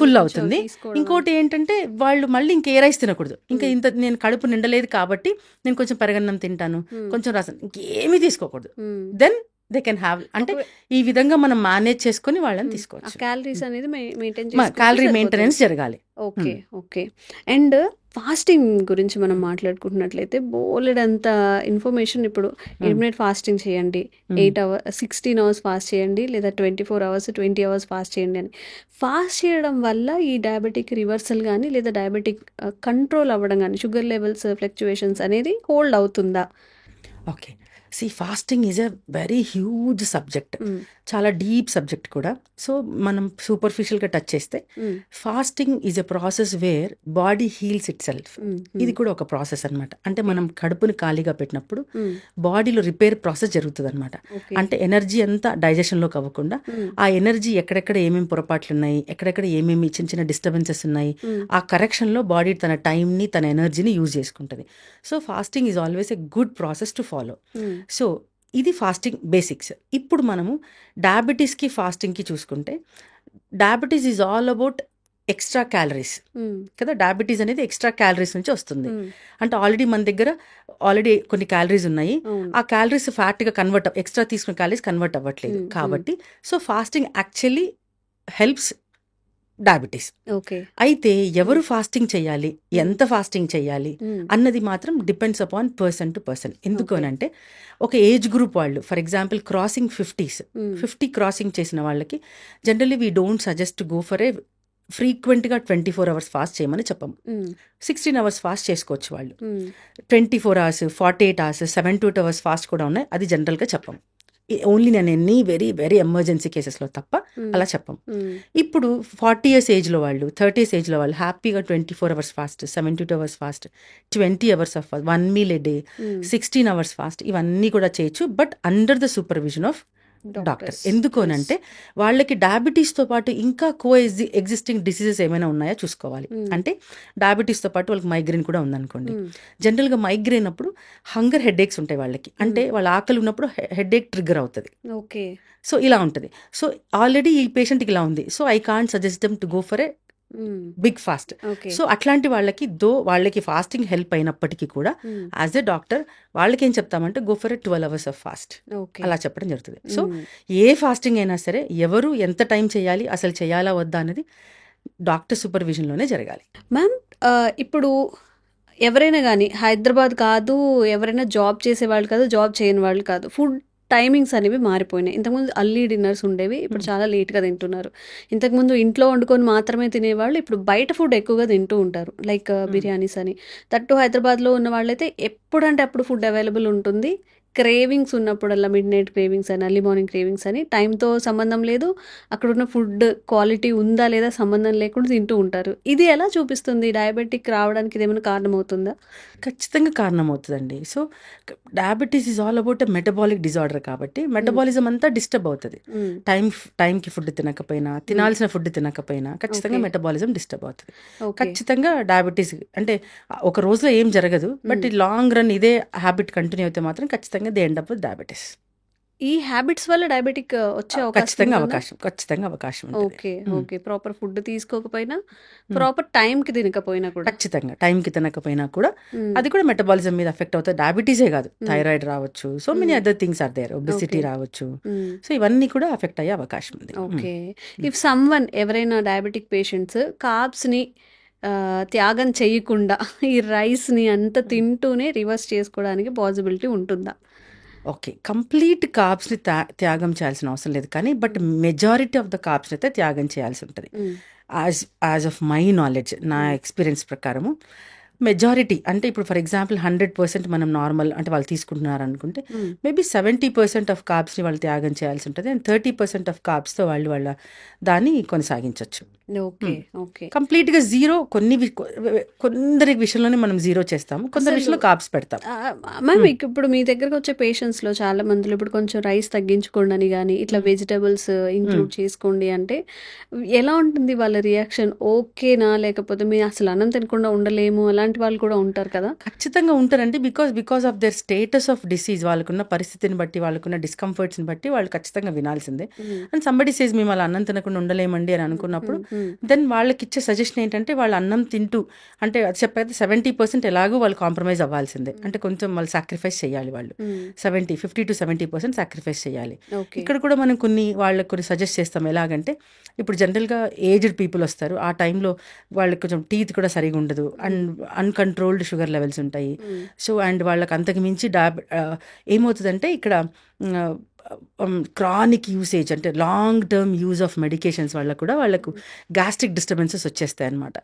ఫుల్ అవుతుంది. ఇంకోటి ఏంటంటే, వాళ్ళు మళ్ళీ ఇంకే రైస్ తినకూడదు. ఇంకా ఇంత నేను కడుపు నిండలేదు కాబట్టి నేను కొంచెం పెరగన్నం తింటాను, కొంచెం రసం, ఇంకేమీ తీసుకోకూడదు. దెన్ దే కెన్ హ్యావ్, అంటే ఈ విధంగా మనం మేనేజ్ చేసుకొని వాళ్ళని తీసుకోవచ్చు. క్యాలరీస్ అనేది మెయింటైన్ క్యాలరీ మెయింటెనెన్స్ జరగాలి. Okay, okay. అండ్ ఫాస్టింగ్ గురించి మనం మాట్లాడుకుంటున్నట్లయితే బోలెడంత ఇన్ఫర్మేషన్ ఇప్పుడు ఇంటర్మీడియట్ ఫాస్టింగ్ చేయండి, 8 hours 16 hours ఫాస్ట్ చేయండి, లేదా 24 hours 20 hours ఫాస్ట్ చేయండి అని. ఫాస్ట్ చేయడం వల్ల ఈ డయాబెటిక్ రివర్సల్ కానీ లేదా డయాబెటిక్ కంట్రోల్ అవ్వడం కానీ, షుగర్ లెవెల్స్ ఫ్లక్చువేషన్స్ అనేది హోల్డ్ అవుతుందా? Okay, fasting is a very huge subject, చాలా డీప్ సబ్జెక్ట్ కూడా. సో మనం సూపర్ఫిషియల్గా టచ్ చేస్తే fasting is a process where body heels it self. ఇది కూడా ఒక ప్రాసెస్ అనమాట. అంటే మనం కడుపుని ఖాళీగా పెట్టినప్పుడు బాడీలో రిపేర్ ప్రాసెస్ జరుగుతుంది అనమాట. అంటే ఎనర్జీ అంతా డైజెషన్లోకి అవ్వకుండా ఆ ఎనర్జీ ఎక్కడెక్కడ ఏమేమి పొరపాట్లు ఉన్నాయి, ఎక్కడెక్కడ ఏమేమి చిన్న చిన్న డిస్టర్బెన్సెస్ ఉన్నాయి, ఆ కరెక్షన్లో బాడీ తన టైంని తన ఎనర్జీని యూజ్ చేసుకుంటుంది. So fasting is always a good process to follow. So ఇది ఫాస్టింగ్ బేసిక్స్. ఇప్పుడు మనము డయాబెటీస్కి ఫాస్టింగ్కి చూసుకుంటే, diabetes is all about extra calories కదా. డయాబెటీస్ అనేది ఎక్స్ట్రా క్యాలరీస్ నుంచి వస్తుంది. అంటే ఆల్రెడీ మన దగ్గర కొన్ని క్యాలరీస్ ఉన్నాయి, ఆ క్యాలరీస్ ఫ్యాట్గా ఎక్స్ట్రా తీసుకున్న క్యాలరీస్ కన్వర్ట్ అవ్వట్లేదు కాబట్టి. So fasting actually helps diabetes. అయితే ఎవరు ఫాస్టింగ్ చేయాలి, ఎంత ఫాస్టింగ్ చేయాలి అన్నది మాత్రం depends upon person to person. ఎందుకు అని అంటే, ఒక ఏజ్ గ్రూప్ వాళ్ళు, ఫర్ ఎగ్జాంపుల్ క్రాసింగ్ 50 క్రాసింగ్ చేసిన వాళ్ళకి generally we don't suggest go for ఏ ఫ్రీక్వెంట్గా 24 hours ఫాస్ట్ చేయమని చెప్పము. 16 hours ఫాస్ట్ చేసుకోవచ్చు వాళ్ళు. 24 hours, 48 hours, 72 hours ఫాస్ట్ కూడా ఉన్నాయి, అది జనరల్గా చెప్పము. ఓన్లీ నేను ఎన్ని వెరీ వెరీ ఎమర్జెన్సీ కేసెస్లో తప్ప అలా చెప్పం. ఇప్పుడు 40 years ఏజ్లో వాళ్ళు, 30 years ఏజ్లో వాళ్ళు హ్యాపీగా 24 hours fast, 72 hours fast, 20 hours of fast, 1 meal a day, 16 hours fast, ఇవన్నీ కూడా చేయొచ్చు, but under the supervision of doctor. ఎందుకు అని అంటే, వాళ్ళకి డయాబెటీస్తో పాటు ఇంకా ఎగ్జిస్టింగ్ డిసీజెస్ ఏమైనా ఉన్నాయా చూసుకోవాలి. అంటే డయాబెటీస్తో పాటు వాళ్ళకి మైగ్రేన్ కూడా ఉందనుకోండి. జనరల్గా మైగ్రేన్ అప్పుడు హంగర్ హెడేక్స్ ఉంటాయి వాళ్ళకి. అంటే వాళ్ళ ఆకలి ఉన్నప్పుడు హెడేక్ ట్రిగ్గర్ అవుతుంది. ఓకే, సో ఇలా ఉంటుంది. సో ఆల్రెడీ ఈ పేషెంట్కి ఇలా ఉంది, so I can't suggest them to go for a big fast. So అట్లాంటి వాళ్ళకి ఫాస్టింగ్ హెల్ప్ అయినప్పటికీ కూడా యాజ్ ఎ డాక్టర్ వాళ్ళకి ఏం చెప్తామంటే, go for 12 hours of fast, అలా చెప్పడం జరుగుతుంది. సో ఏ ఫాస్టింగ్ అయినా సరే ఎవరు ఎంత టైం చేయాలి, అసలు చేయాలా వద్దా అనేది డాక్టర్ సూపర్విజన్లోనే జరగాలి. మ్యామ్, ఇప్పుడు ఎవరైనా కానీ హైదరాబాద్ కాదు, ఎవరైనా జాబ్ చేసేవాళ్ళు కాదు, జాబ్ చేయని వాళ్ళు కాదు, ఫుడ్ టైమింగ్స్ అనేవి మారిపోయినాయి. ఇంతకుముందు అర్లీ డిన్నర్స్ ఉండేవి, ఇప్పుడు చాలా లేట్గా తింటున్నారు. ఇంతకుముందు ఇంట్లో వండుకొని మాత్రమే తినేవాళ్ళు ఇప్పుడు బయట ఫుడ్ ఎక్కువగా తింటూ ఉంటారు, లైక్ బిర్యానీస్ అని. తట్టు హైదరాబాద్లో ఉన్న వాళ్ళైతే ఎప్పుడంటే అప్పుడు ఫుడ్ అవైలబుల్ ఉంటుంది. క్రేవింగ్స్ ఉన్నప్పుడల్లా మిడ్ నైట్ క్రేవింగ్స్ అని, అర్లీ మార్నింగ్ క్రేవింగ్స్ అని, టైంతో సంబంధం లేదు, అక్కడున్న ఫుడ్ క్వాలిటీ ఉందా లేదా సంబంధం లేకుండా తింటూ ఉంటారు. ఇది ఎలా చూపిస్తుంది? డయాబెటిక్ రావడానికి ఇదేమైనా కారణం అవుతుందా? ఖచ్చితంగా కారణం అవుతుందండి. So diabetes is all about metabolic disorder కాబట్టి మెటబాలిజం అంతా డిస్టర్బ్ అవుతుంది. టైంకి ఫుడ్ తినకపోయినా, తినాల్సిన ఫుడ్ తినకపోయినా ఖచ్చితంగా మెటబాలిజం డిస్టర్బ్ అవుతుంది. ఖచ్చితంగా డయాబెటీస్ అంటే ఒక రోజులో ఏం జరగదు, బట్ లాంగ్ రన్ ఇదే హ్యాబిట్ కంటిన్యూ అయితే మాత్రం ఖచ్చితంగా they end up with diabetes. ఈ హ్యాబిట్స్ వల్ల డయాబెటిక్ వచ్చే ఖచ్చితంగా అవకాశం. ఓకే, ప్రాపర్ ఫుడ్ తీసుకోకపోయినా, ప్రాపర్ టైంకి తినకపోయినా కూడా, ఖచ్చితంగా టైంకి తినకపోయినా కూడా అది కూడా మెటబాలిజం మీద ఎఫెక్ట్ అవుతుంది. డయాబెటీసే కాదు, థైరాయిడ్ రావచ్చు, so many other things are there, obesity రావచ్చు. సో ఇవన్నీ కూడా ఎఫెక్ట్ అయ్యే అవకాశం ఉంది. ఓకే, ఇఫ్ సమ్వన్ ఎవరైనా డయాబెటిక్ పేషెంట్స్ కార్బ్స్ని త్యాగం చేయకుండా ఈ రైస్ని అంతా తింటూనే రివర్స్ చేసుకోవడానికి పాసిబిలిటీ ఉంటుందా? ఓకే, కంప్లీట్ కార్బ్స్ని త్యాగం చేయాల్సిన అవసరం లేదు, కానీ బట్ మెజారిటీ ఆఫ్ ద కార్బ్స్ని అయితే త్యాగం చేయాల్సి ఉంటుంది. యాజ్ ఆఫ్ మై నాలెడ్జ్, నా ఎక్స్పీరియన్స్ ప్రకారము మెజారిటీ అంటే, ఇప్పుడు ఫర్ ఎగ్జాంపుల్ 100% మనం నార్మల్ అంటే వాళ్ళు తీసుకుంటున్నారు అనుకుంటే, మేబీ 70% ఆఫ్ కార్బ్స్ని వాళ్ళు త్యాగం చేయాల్సి ఉంటుంది, అండ్ 30% ఆఫ్ కార్బ్స్తో వాళ్ళ దాన్ని కొనసాగించవచ్చు. కంప్లీట్గా జీరో కొందరి విషయంలోనే మనం జీరో చేస్తాము, కొందరి విషయంలో కార్బ్స్ పెడతాం. మ్యామ్, ఇప్పుడు మీ దగ్గరకు వచ్చే పేషెంట్స్లో చాలా మందిలో ఇప్పుడు కొంచెం రైస్ తగ్గించుకోండి అని కానీ, ఇట్లా వెజిటబుల్స్ ఇంక్లూడ్ చేసుకోండి అంటే ఎలా ఉంటుంది వాళ్ళ రియాక్షన్? ఓకేనా, లేకపోతే మేము అసలు అన్నం తినకుండా ఉండలేము అలాంటి వాళ్ళు కూడా ఉంటారు కదా? ఖచ్చితంగా ఉంటారండి. Because of their status of disease, వాళ్ళకున్న పరిస్థితిని బట్టి, వాళ్ళకున్న డిస్కంఫర్ట్స్ని బట్టి వాళ్ళు ఖచ్చితంగా వినాల్సిందే. అండ్ సంబడి సేస్ మేము అలా అన్నం తినకుండా ఉండలేమండి అని అనుకున్నప్పుడు దెన్ వాళ్ళకి ఇచ్చే సజెషన్ ఏంటంటే వాళ్ళు అన్నం తింటూ అంటే అది చెప్పైతే 70% ఎలాగో వాళ్ళు కాంప్రమైజ్ అవ్వాల్సిందే, అంటే కొంచెం వాళ్ళు సాక్రిఫైస్ చేయాలి, వాళ్ళు 50 to 70% సాక్రిఫైస్ చేయాలి. ఇక్కడ కూడా మనం వాళ్ళకి కొన్ని సజెస్ట్ చేస్తాం. ఎలాగంటే ఇప్పుడు జనరల్గా ఏజ్డ్ పీపుల్ వస్తారు, ఆ టైంలో వాళ్ళకి కొంచెం టీత్ కూడా సరిగా ఉండదు అండ్ అన్కంట్రోల్డ్ షుగర్ లెవెల్స్ ఉంటాయి. సో అండ్ వాళ్ళకి అంతకు మించి ఏమవుతుందంటే ఇక్కడ క్రానిక్ యూసేజ్ అంటే long term use of medications వల్ల కూడా వాళ్ళకు గ్యాస్ట్రిక్ డిస్టర్బెన్సెస్ వచ్చేస్తాయి అనమాట.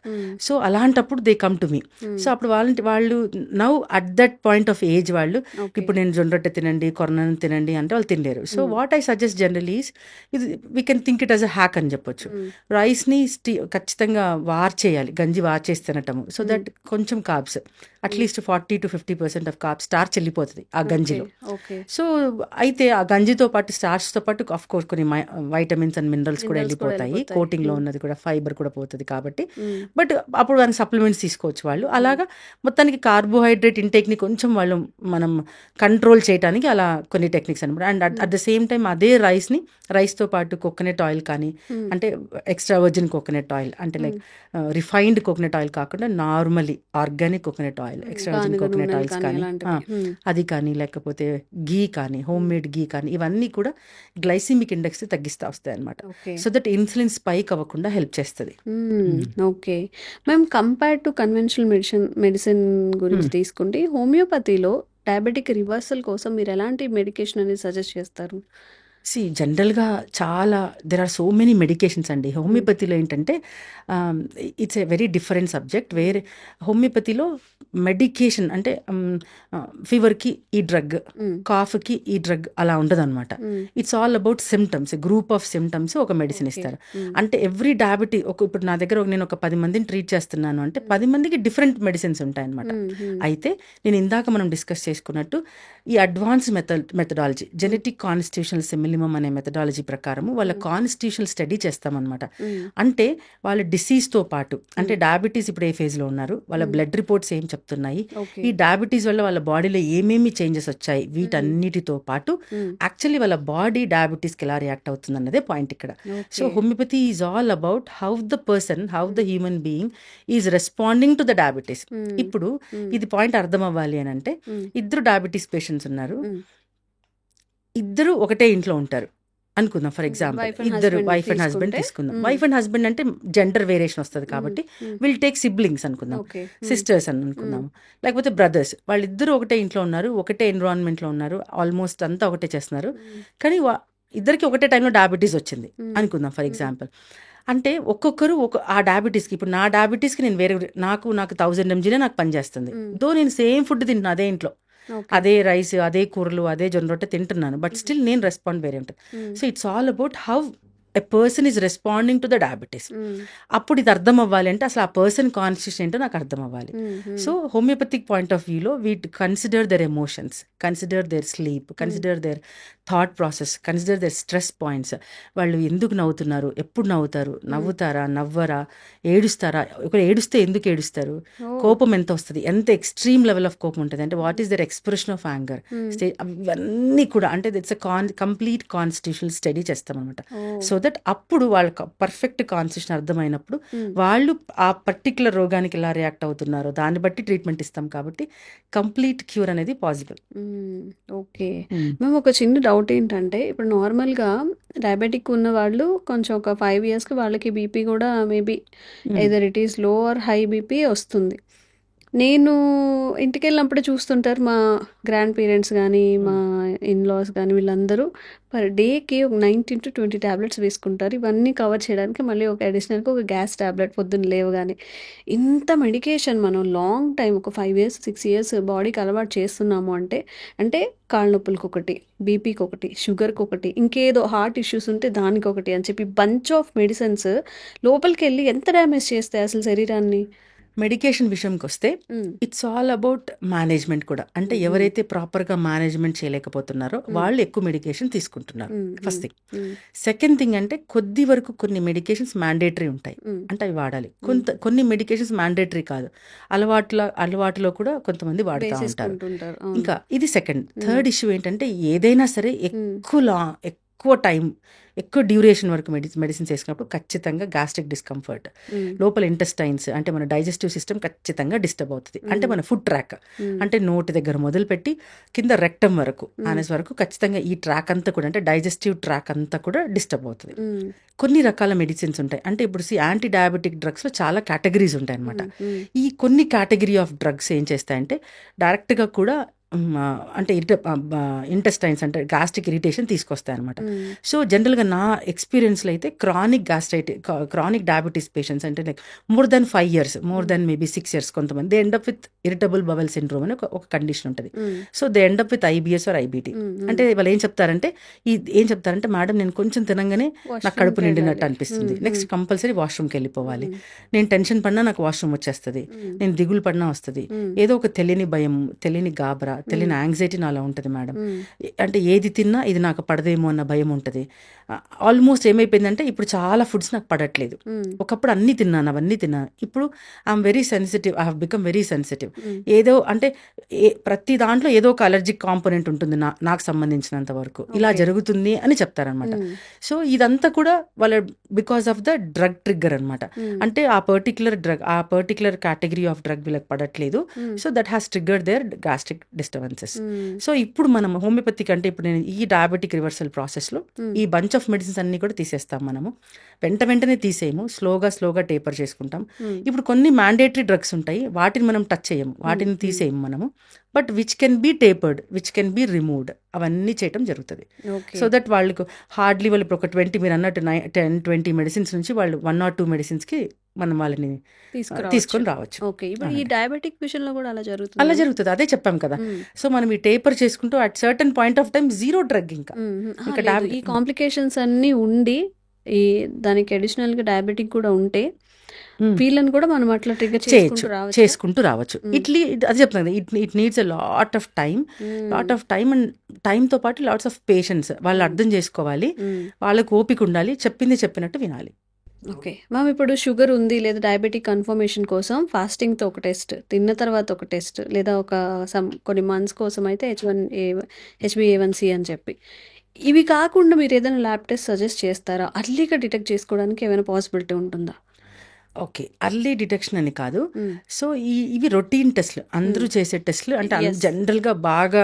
సో అలాంటప్పుడు they come to me. So అప్పుడు వాళ్ళు now at that point of age వాళ్ళు ఇప్పుడు నేను జొన్న రొట్టె తినండి, కొరనను తినండి అంటే వాళ్ళు తినలేరు. So what I suggest generally is ఇది we can think it as a hack అని చెప్పొచ్చు. రైస్ని ఖచ్చితంగా చేయాలి, గంజి చేసి తినటము. సో దట్ కొంచెం carbs at least 40 to 50% of carbs starch వెళ్ళిపోతుంది ఆ గంజిలో. సో అయితే ఆ గంజితో పాటు స్టార్చ్తో పాటు ఆఫ్ కోర్స్ కొన్ని వైటమిన్స్ అండ్ మినరల్స్ కూడా వెళ్ళిపోతాయి, కోటింగ్లో ఉన్నది కూడా ఫైబర్ కూడా పోతుంది కాబట్టి. బట్ అప్పుడు వాళ్ళ సప్లిమెంట్స్ తీసుకోవచ్చు వాళ్ళు. అలాగా మొత్తానికి కార్బోహైడ్రేట్ ఇంటేక్ని కొంచెం మనం కంట్రోల్ చేయడానికి అలా కొన్ని టెక్నిక్స్ అనమాట. And at the same time అదే రైస్తో పాటు కోకోనట్ ఆయిల్ కానీ, అంటే ఎక్స్ట్రా వర్జిన్ కోకోనట్ ఆయిల్ అంటే లైక్ రిఫైన్డ్ కోకోనట్ ఆయిల్ కాకుండా normally organic coconut oil, extra virgin coconut oils కానీ అది కానీ, లేకపోతే గీ కానీ, హోమ్ మేడ్ గీ కానీ, ఇవన్నీ కూడా గ్లైసిమిక్ ఇండెక్స్ తగ్గిస్తూ వస్తాయి అనమాట. సో దట్ ఇన్సులిన్ స్పైక్ అవ్వకుండా హెల్ప్ చేస్తుంది. Okay ma'am, compare to conventional medicine గురించి తీసుకుంటే హోమియోపతిలో డయాబెటిక్ రివర్సల్ కోసం మీరు ఎలాంటి మెడికేషన్ అనేది సజెస్ట్ చేస్తారు? జనరల్గా there are so many medications అండి. హోమియోపతిలో ఏంటంటే it's a very different subject. వేరే హోమియోపతిలో మెడికేషన్ అంటే ఫీవర్కి ఈ డ్రగ్, కాఫ్కి ఈ డ్రగ్ అలా ఉండదు అనమాట. It's all about symptoms, group of symptoms ఒక మెడిసిన్ ఇస్తారు. అంటే ఎవ్రీ డయాబెటీ ఇప్పుడు నా దగ్గర నేను ఒక 10 మందిని ట్రీట్ చేస్తున్నాను అంటే 10 మందికి డిఫరెంట్ మెడిసిన్స్ ఉంటాయన్నమాట. అయితే నేను ఇందాక మనం డిస్కస్ చేసుకున్నట్టు ఈ advance methodology, genetic constitutional simillimum అనే మెథడాలజీ ప్రకారము వాళ్ళ కాన్స్టిట్యూషనల్ స్టడీ చేస్తామన్నమాట. అంటే వాళ్ళ డిసీజ్తో పాటు, అంటే డయాబెటీస్ ఇప్పుడు ఏ ఫేజ్లో ఉన్నారు, వాళ్ళ బ్లడ్ రిపోర్ట్స్ ఏం చెప్తున్నాయి, ఈ డయాబెటీస్ వల్ల వాళ్ళ బాడీలో ఏమేమి చేంజెస్ వచ్చాయి, వీటన్నిటితో పాటు యాక్చువల్లీ వాళ్ళ బాడీ డయాబెటీస్కి ఎలా రియాక్ట్ అవుతుంది అన్నదే పాయింట్ ఇక్కడ. So homeopathy is all about how the human being is responding to the diabetes. ఇప్పుడు ఇది పాయింట్ అర్థం అవ్వాలి అని అంటే, ఇద్దరు డయాబెటీస్ పేషెంట్స్ ఉన్నారు, ఇద్దరు ఒకటే ఇంట్లో ఉంటారు అనుకుందాం. ఫర్ ఎగ్జాంపుల్ ఇద్దరు వైఫ్ అండ్ హస్బెండ్ తీసుకుందాం. వైఫ్ అండ్ హస్బెండ్ అంటే జెండర్ వేరియేషన్ వస్తుంది కాబట్టి విల్ టేక్ సిబ్లింగ్స్ అనుకుందాం, సిస్టర్స్ అని అనుకుందాం, లేకపోతే బ్రదర్స్. వాళ్ళిద్దరూ ఒకటే ఇంట్లో ఉన్నారు, ఒకటే ఎన్విరాన్మెంట్లో ఉన్నారు, ఆల్మోస్ట్ అంతా ఒకటే చేస్తున్నారు, కానీ ఇద్దరికి ఒకటే టైంలో డయాబెటీస్ వచ్చింది అనుకుందాం ఫర్ ఎగ్జాంపుల్. అంటే ఒక్కొక్కరు ఆ డయాబెటీస్కి, ఇప్పుడు నా డయాబెటీస్కి నేను నాకు 1000 mg నాకు పనిచేస్తుంది, దో నేను సేమ్ ఫుడ్ తింటున్నాను అదే ఇంట్లో, అదే రైస్, అదే కూరలు, అదే జొన్న రొట్టె తింటున్నాను, బట్ స్టిల్ నేను రెస్పాండ్ వేరే ఉంటుంది. So it's all about how a person is responding to the diabetes. అప్పుడు ఇది అర్థం అవ్వాలి అంటే అసలు ఆ పర్సన్ కాన్స్టిట్యూషన్ ఏంటో నాకు అర్థం అవ్వాలి. సో హోమియోపతిక్ పాయింట్ ఆఫ్ వ్యూలో we consider their emotions, consider their sleep, consider their thought process, consider their stress points. వాళ్ళు ఎందుకు నవ్వుతున్నారు, ఎప్పుడు నవ్వుతారు, నవ్వుతారా, నవ్వరా, ఏడుస్తారా, ఒకరు ఏడుస్తే ఎందుకు ఏడుస్తారు, కోపం ఎంత వస్తుంది, ఎంత ఎక్స్ట్రీమ్ లెవెల్ ఆఫ్ కోపం ఉంటుంది, అంటే what is their expression of anger stage, అవన్నీ కూడా అంటే ఇట్స్ కంప్లీట్ కాన్స్టిట్యూషనల్ స్టడీ చేస్తామన్నమాట. సో దట్ అప్పుడు వాళ్ళకి పర్ఫెక్ట్ కాన్స్టిట్యూషన్ అర్థమైనప్పుడు వాళ్ళు ఆ పర్టికులర్ రోగానికి ఎలా రియాక్ట్ అవుతున్నారో దాన్ని బట్టి ట్రీట్మెంట్ ఇస్తాం, కాబట్టి కంప్లీట్ క్యూర్ అనేది పాసిబుల్. ఓకే మేము ఒక చిన్న డౌట్ ఏంటంటే, ఇప్పుడు నార్మల్గా డయాబెటిక్ ఉన్న వాళ్ళు కొంచెం ఒక 5 yearsకి వాళ్ళకి బీపీ కూడా maybe either it is low or high BP వస్తుంది. నేను ఇంటికి వెళ్ళినప్పుడే చూస్తుంటారు మా గ్రాండ్ పేరెంట్స్ కానీ మా ఇన్లాస్ కానీ, వీళ్ళందరూ పర్ డేకి ఒక 19 to 20 ట్యాబ్లెట్స్ వేసుకుంటారు. ఇవన్నీ కవర్ చేయడానికి మళ్ళీ ఒక అడిషనల్గా ఒక గ్యాస్ ట్యాబ్లెట్ పొద్దున్న లేవగానే. ఇంత మెడికేషన్ మనం లాంగ్ టైం ఒక 5 years 6 years బాడీకి అలవాటు చేస్తున్నాము అంటే కాళ్ళ నొప్పులకి ఒకటి, బీపీకి ఒకటి, షుగర్కి ఒకటి, ఇంకేదో హార్ట్ ఇష్యూస్ ఉంటే దానికి ఒకటి అని చెప్పి బంచ్ ఆఫ్ మెడిసిన్స్ లోపలికి వెళ్ళి ఎంత డ్యామేజ్ చేస్తాయి అసలు శరీరాన్ని. మెడికేషన్ విషయంకి వస్తే ఇట్స్ ఆల్ అబౌట్ మేనేజ్మెంట్ కూడా. అంటే ఎవరైతే ప్రాపర్గా మేనేజ్మెంట్ చేయలేకపోతున్నారో వాళ్ళు ఎక్కువ మెడికేషన్ తీసుకుంటున్నారు, ఫస్ట్ థింగ్. సెకండ్ థింగ్ అంటే కొద్ది వరకు కొన్ని మెడికేషన్స్ మ్యాండేటరీ ఉంటాయి, అంటే అవి వాడాలి. కొన్ని మెడికేషన్స్ మ్యాండేటరీ కాదు, అలవాటులో కూడా కొంతమంది వాడుతూ ఉంటారు. ఇంకా ఇది సెకండ్. థర్డ్ ఇష్యూ ఏంటంటే ఏదైనా సరే ఎక్కువ ఎక్కువ డ్యూరేషన్ వరకు మెడిసిన్స్ వేసుకున్నప్పుడు ఖచ్చితంగా గ్యాస్ట్రిక్ డిస్కంఫర్ట్, లోపల ఇంటెస్టైన్స్ అంటే మన డైజెస్టివ్ సిస్టమ్ ఖచ్చితంగా డిస్టర్బ్ అవుతుంది. అంటే మన ఫుడ్ ట్రాక్ అంటే నోటి దగ్గర మొదలుపెట్టి కింద రెక్టమ్ వరకు ఆనస్ వరకు ఖచ్చితంగా ఈ ట్రాక్ అంతా కూడా అంటే డైజెస్టివ్ ట్రాక్ అంతా కూడా డిస్టర్బ్ అవుతుంది. కొన్ని రకాల మెడిసిన్స్ ఉంటాయి. అంటే ఇప్పుడు యాంటీ డయాబెటిక్ డ్రగ్స్లో చాలా కేటగిరీస్ ఉంటాయి అనమాట. ఈ కొన్ని కేటగిరీ ఆఫ్ డ్రగ్స్ ఏం చేస్తాయంటే డైరెక్ట్గా కూడా అంటే ఇంటెస్టైన్స్ అంటే గ్యాస్ట్రిక్ ఇరిటేషన్ తీసుకొస్తాయి అనమాట. సో జనరల్గా నా ఎక్స్పీరియన్స్లో అయితే క్రానిక్ డయాబెటీస్ పేషెంట్స్ అంటే like more than 5 years, more than maybe 6 years కొంతమంది they end up with irritable bowel syndrome అని ఒక కండిషన్ ఉంటుంది. So they end up with IBS or IBT. అంటే వాళ్ళు ఏం చెప్తారంటే మేడం నేను కొంచెం తినంగానే నాకు కడుపు నిండినట్టు అనిపిస్తుంది, నెక్స్ట్ కంపల్సరీ వాష్రూమ్కి వెళ్ళిపోవాలి, నేను టెన్షన్ పడినా నాకు వాష్రూమ్ వచ్చేస్తుంది, నేను దిగులు పడినా వస్తుంది, ఏదో ఒక తెలియని భయం, తెలియని గాబరా, తెలియని యాంగ్జైటీ నాలో ఉంటుంది మేడం. అంటే ఏది తిన్నా ఇది నాకు పడదేమో అన్న భయం ఉంటుంది. ఆల్మోస్ట్ ఏమైపోయిందంటే ఇప్పుడు చాలా ఫుడ్స్ నాకు పడట్లేదు. ఒకప్పుడు అవన్నీ తిన్నాను, ఇప్పుడు I'm very sensitive, I have become very sensitive. ఏదో అంటే ప్రతి దాంట్లో ఏదో ఒక అలర్జిక్ కాంపోనెంట్ ఉంటుంది నాకు సంబంధించినంత వరకు, ఇలా జరుగుతుంది అని చెప్తారనమాట. సో ఇదంతా కూడా వాళ్ళ because of the drug trigger అనమాట. అంటే ఆ పర్టికులర్ కేటగిరీ ఆఫ్ డ్రగ్ వీళ్ళకి పడట్లేదు. So that has triggered their gastric disturbances. So ఇప్పుడు మనం హోమియోపతిక్ అంటే ఇప్పుడు నేను ఈ డయాబెటిక్ రివర్సల్ ప్రాసెస్లో ఈ బంచ్ ఆఫ్ మెడిసిన్స్ అన్ని కూడా తీసేస్తాం. మనము వెంటనే తీసేయము, స్లోగా టేపర్ చేసుకుంటాం. ఇప్పుడు కొన్ని మ్యాండేటరీ డ్రగ్స్ ఉంటాయి, వాటిని మనం టచ్ చేయము, వాటిని తీసేయము మనము. But which can be tapered, which can be removed, అవన్నీ చేయటం జరుగుతుంది. సో దట్ వాళ్ళకు హార్డ్లీ వాళ్ళు ఇప్పుడు ఒక 20 మీరు అన్నట్టు 10-20 మెడిసిన్స్ నుంచి వాళ్ళు 1 or 2 మెడిసిన్స్కి మనం వాళ్ళని తీసుకొని రావచ్చు. ఇప్పుడు ఈ డయాబెటిక్ విషయంలో కూడా అలా జరుగుతుంది. అదే చెప్పాం కదా. సో మనం ఈ టేపర్ చేసుకుంటూ at certain point of time zero drug ఇంకా ఈ కాంప్లికేషన్స్ అన్ని ఉండి ఈ దానికి అడిషనల్ గా డయాబెటిక్ కూడా ఉంటే వీళ్ళని కూడా మనం అట్లా ట్రిగ్గర్ చేసుకుంటూ రావచ్చు. అది చెప్తాను, it needs a lot of time and టైంతో పాటు లాట్స్ ఆఫ్ పేషెన్స్. వాళ్ళు అర్థం చేసుకోవాలి, వాళ్ళకు ఓపిక ఉండాలి, చెప్పినట్టు వినాలి. ఓకే మ్యామ్, ఇప్పుడు షుగర్ ఉంది లేదా డయాబెటిక్ కన్ఫర్మేషన్ కోసం ఫాస్టింగ్తో ఒక టెస్ట్, తిన్న తర్వాత ఒక టెస్ట్, లేదా కొన్ని మంత్స్ కోసం అయితే HbA1c అని చెప్పి, ఇవి కాకుండా మీరు ఏదైనా ల్యాబ్ టెస్ట్ సజెస్ట్ చేస్తారా? అర్లీగా డిటెక్ట్ చేసుకోవడానికి ఏమైనా పాసిబిలిటీ ఉంటుందా? ఓకే, అర్లీ డిటెక్షన్ అని కాదు. సో ఇవి రొటీన్ టెస్ట్లు, అందరూ చేసే టెస్ట్లు. అంటే జనరల్గా బాగా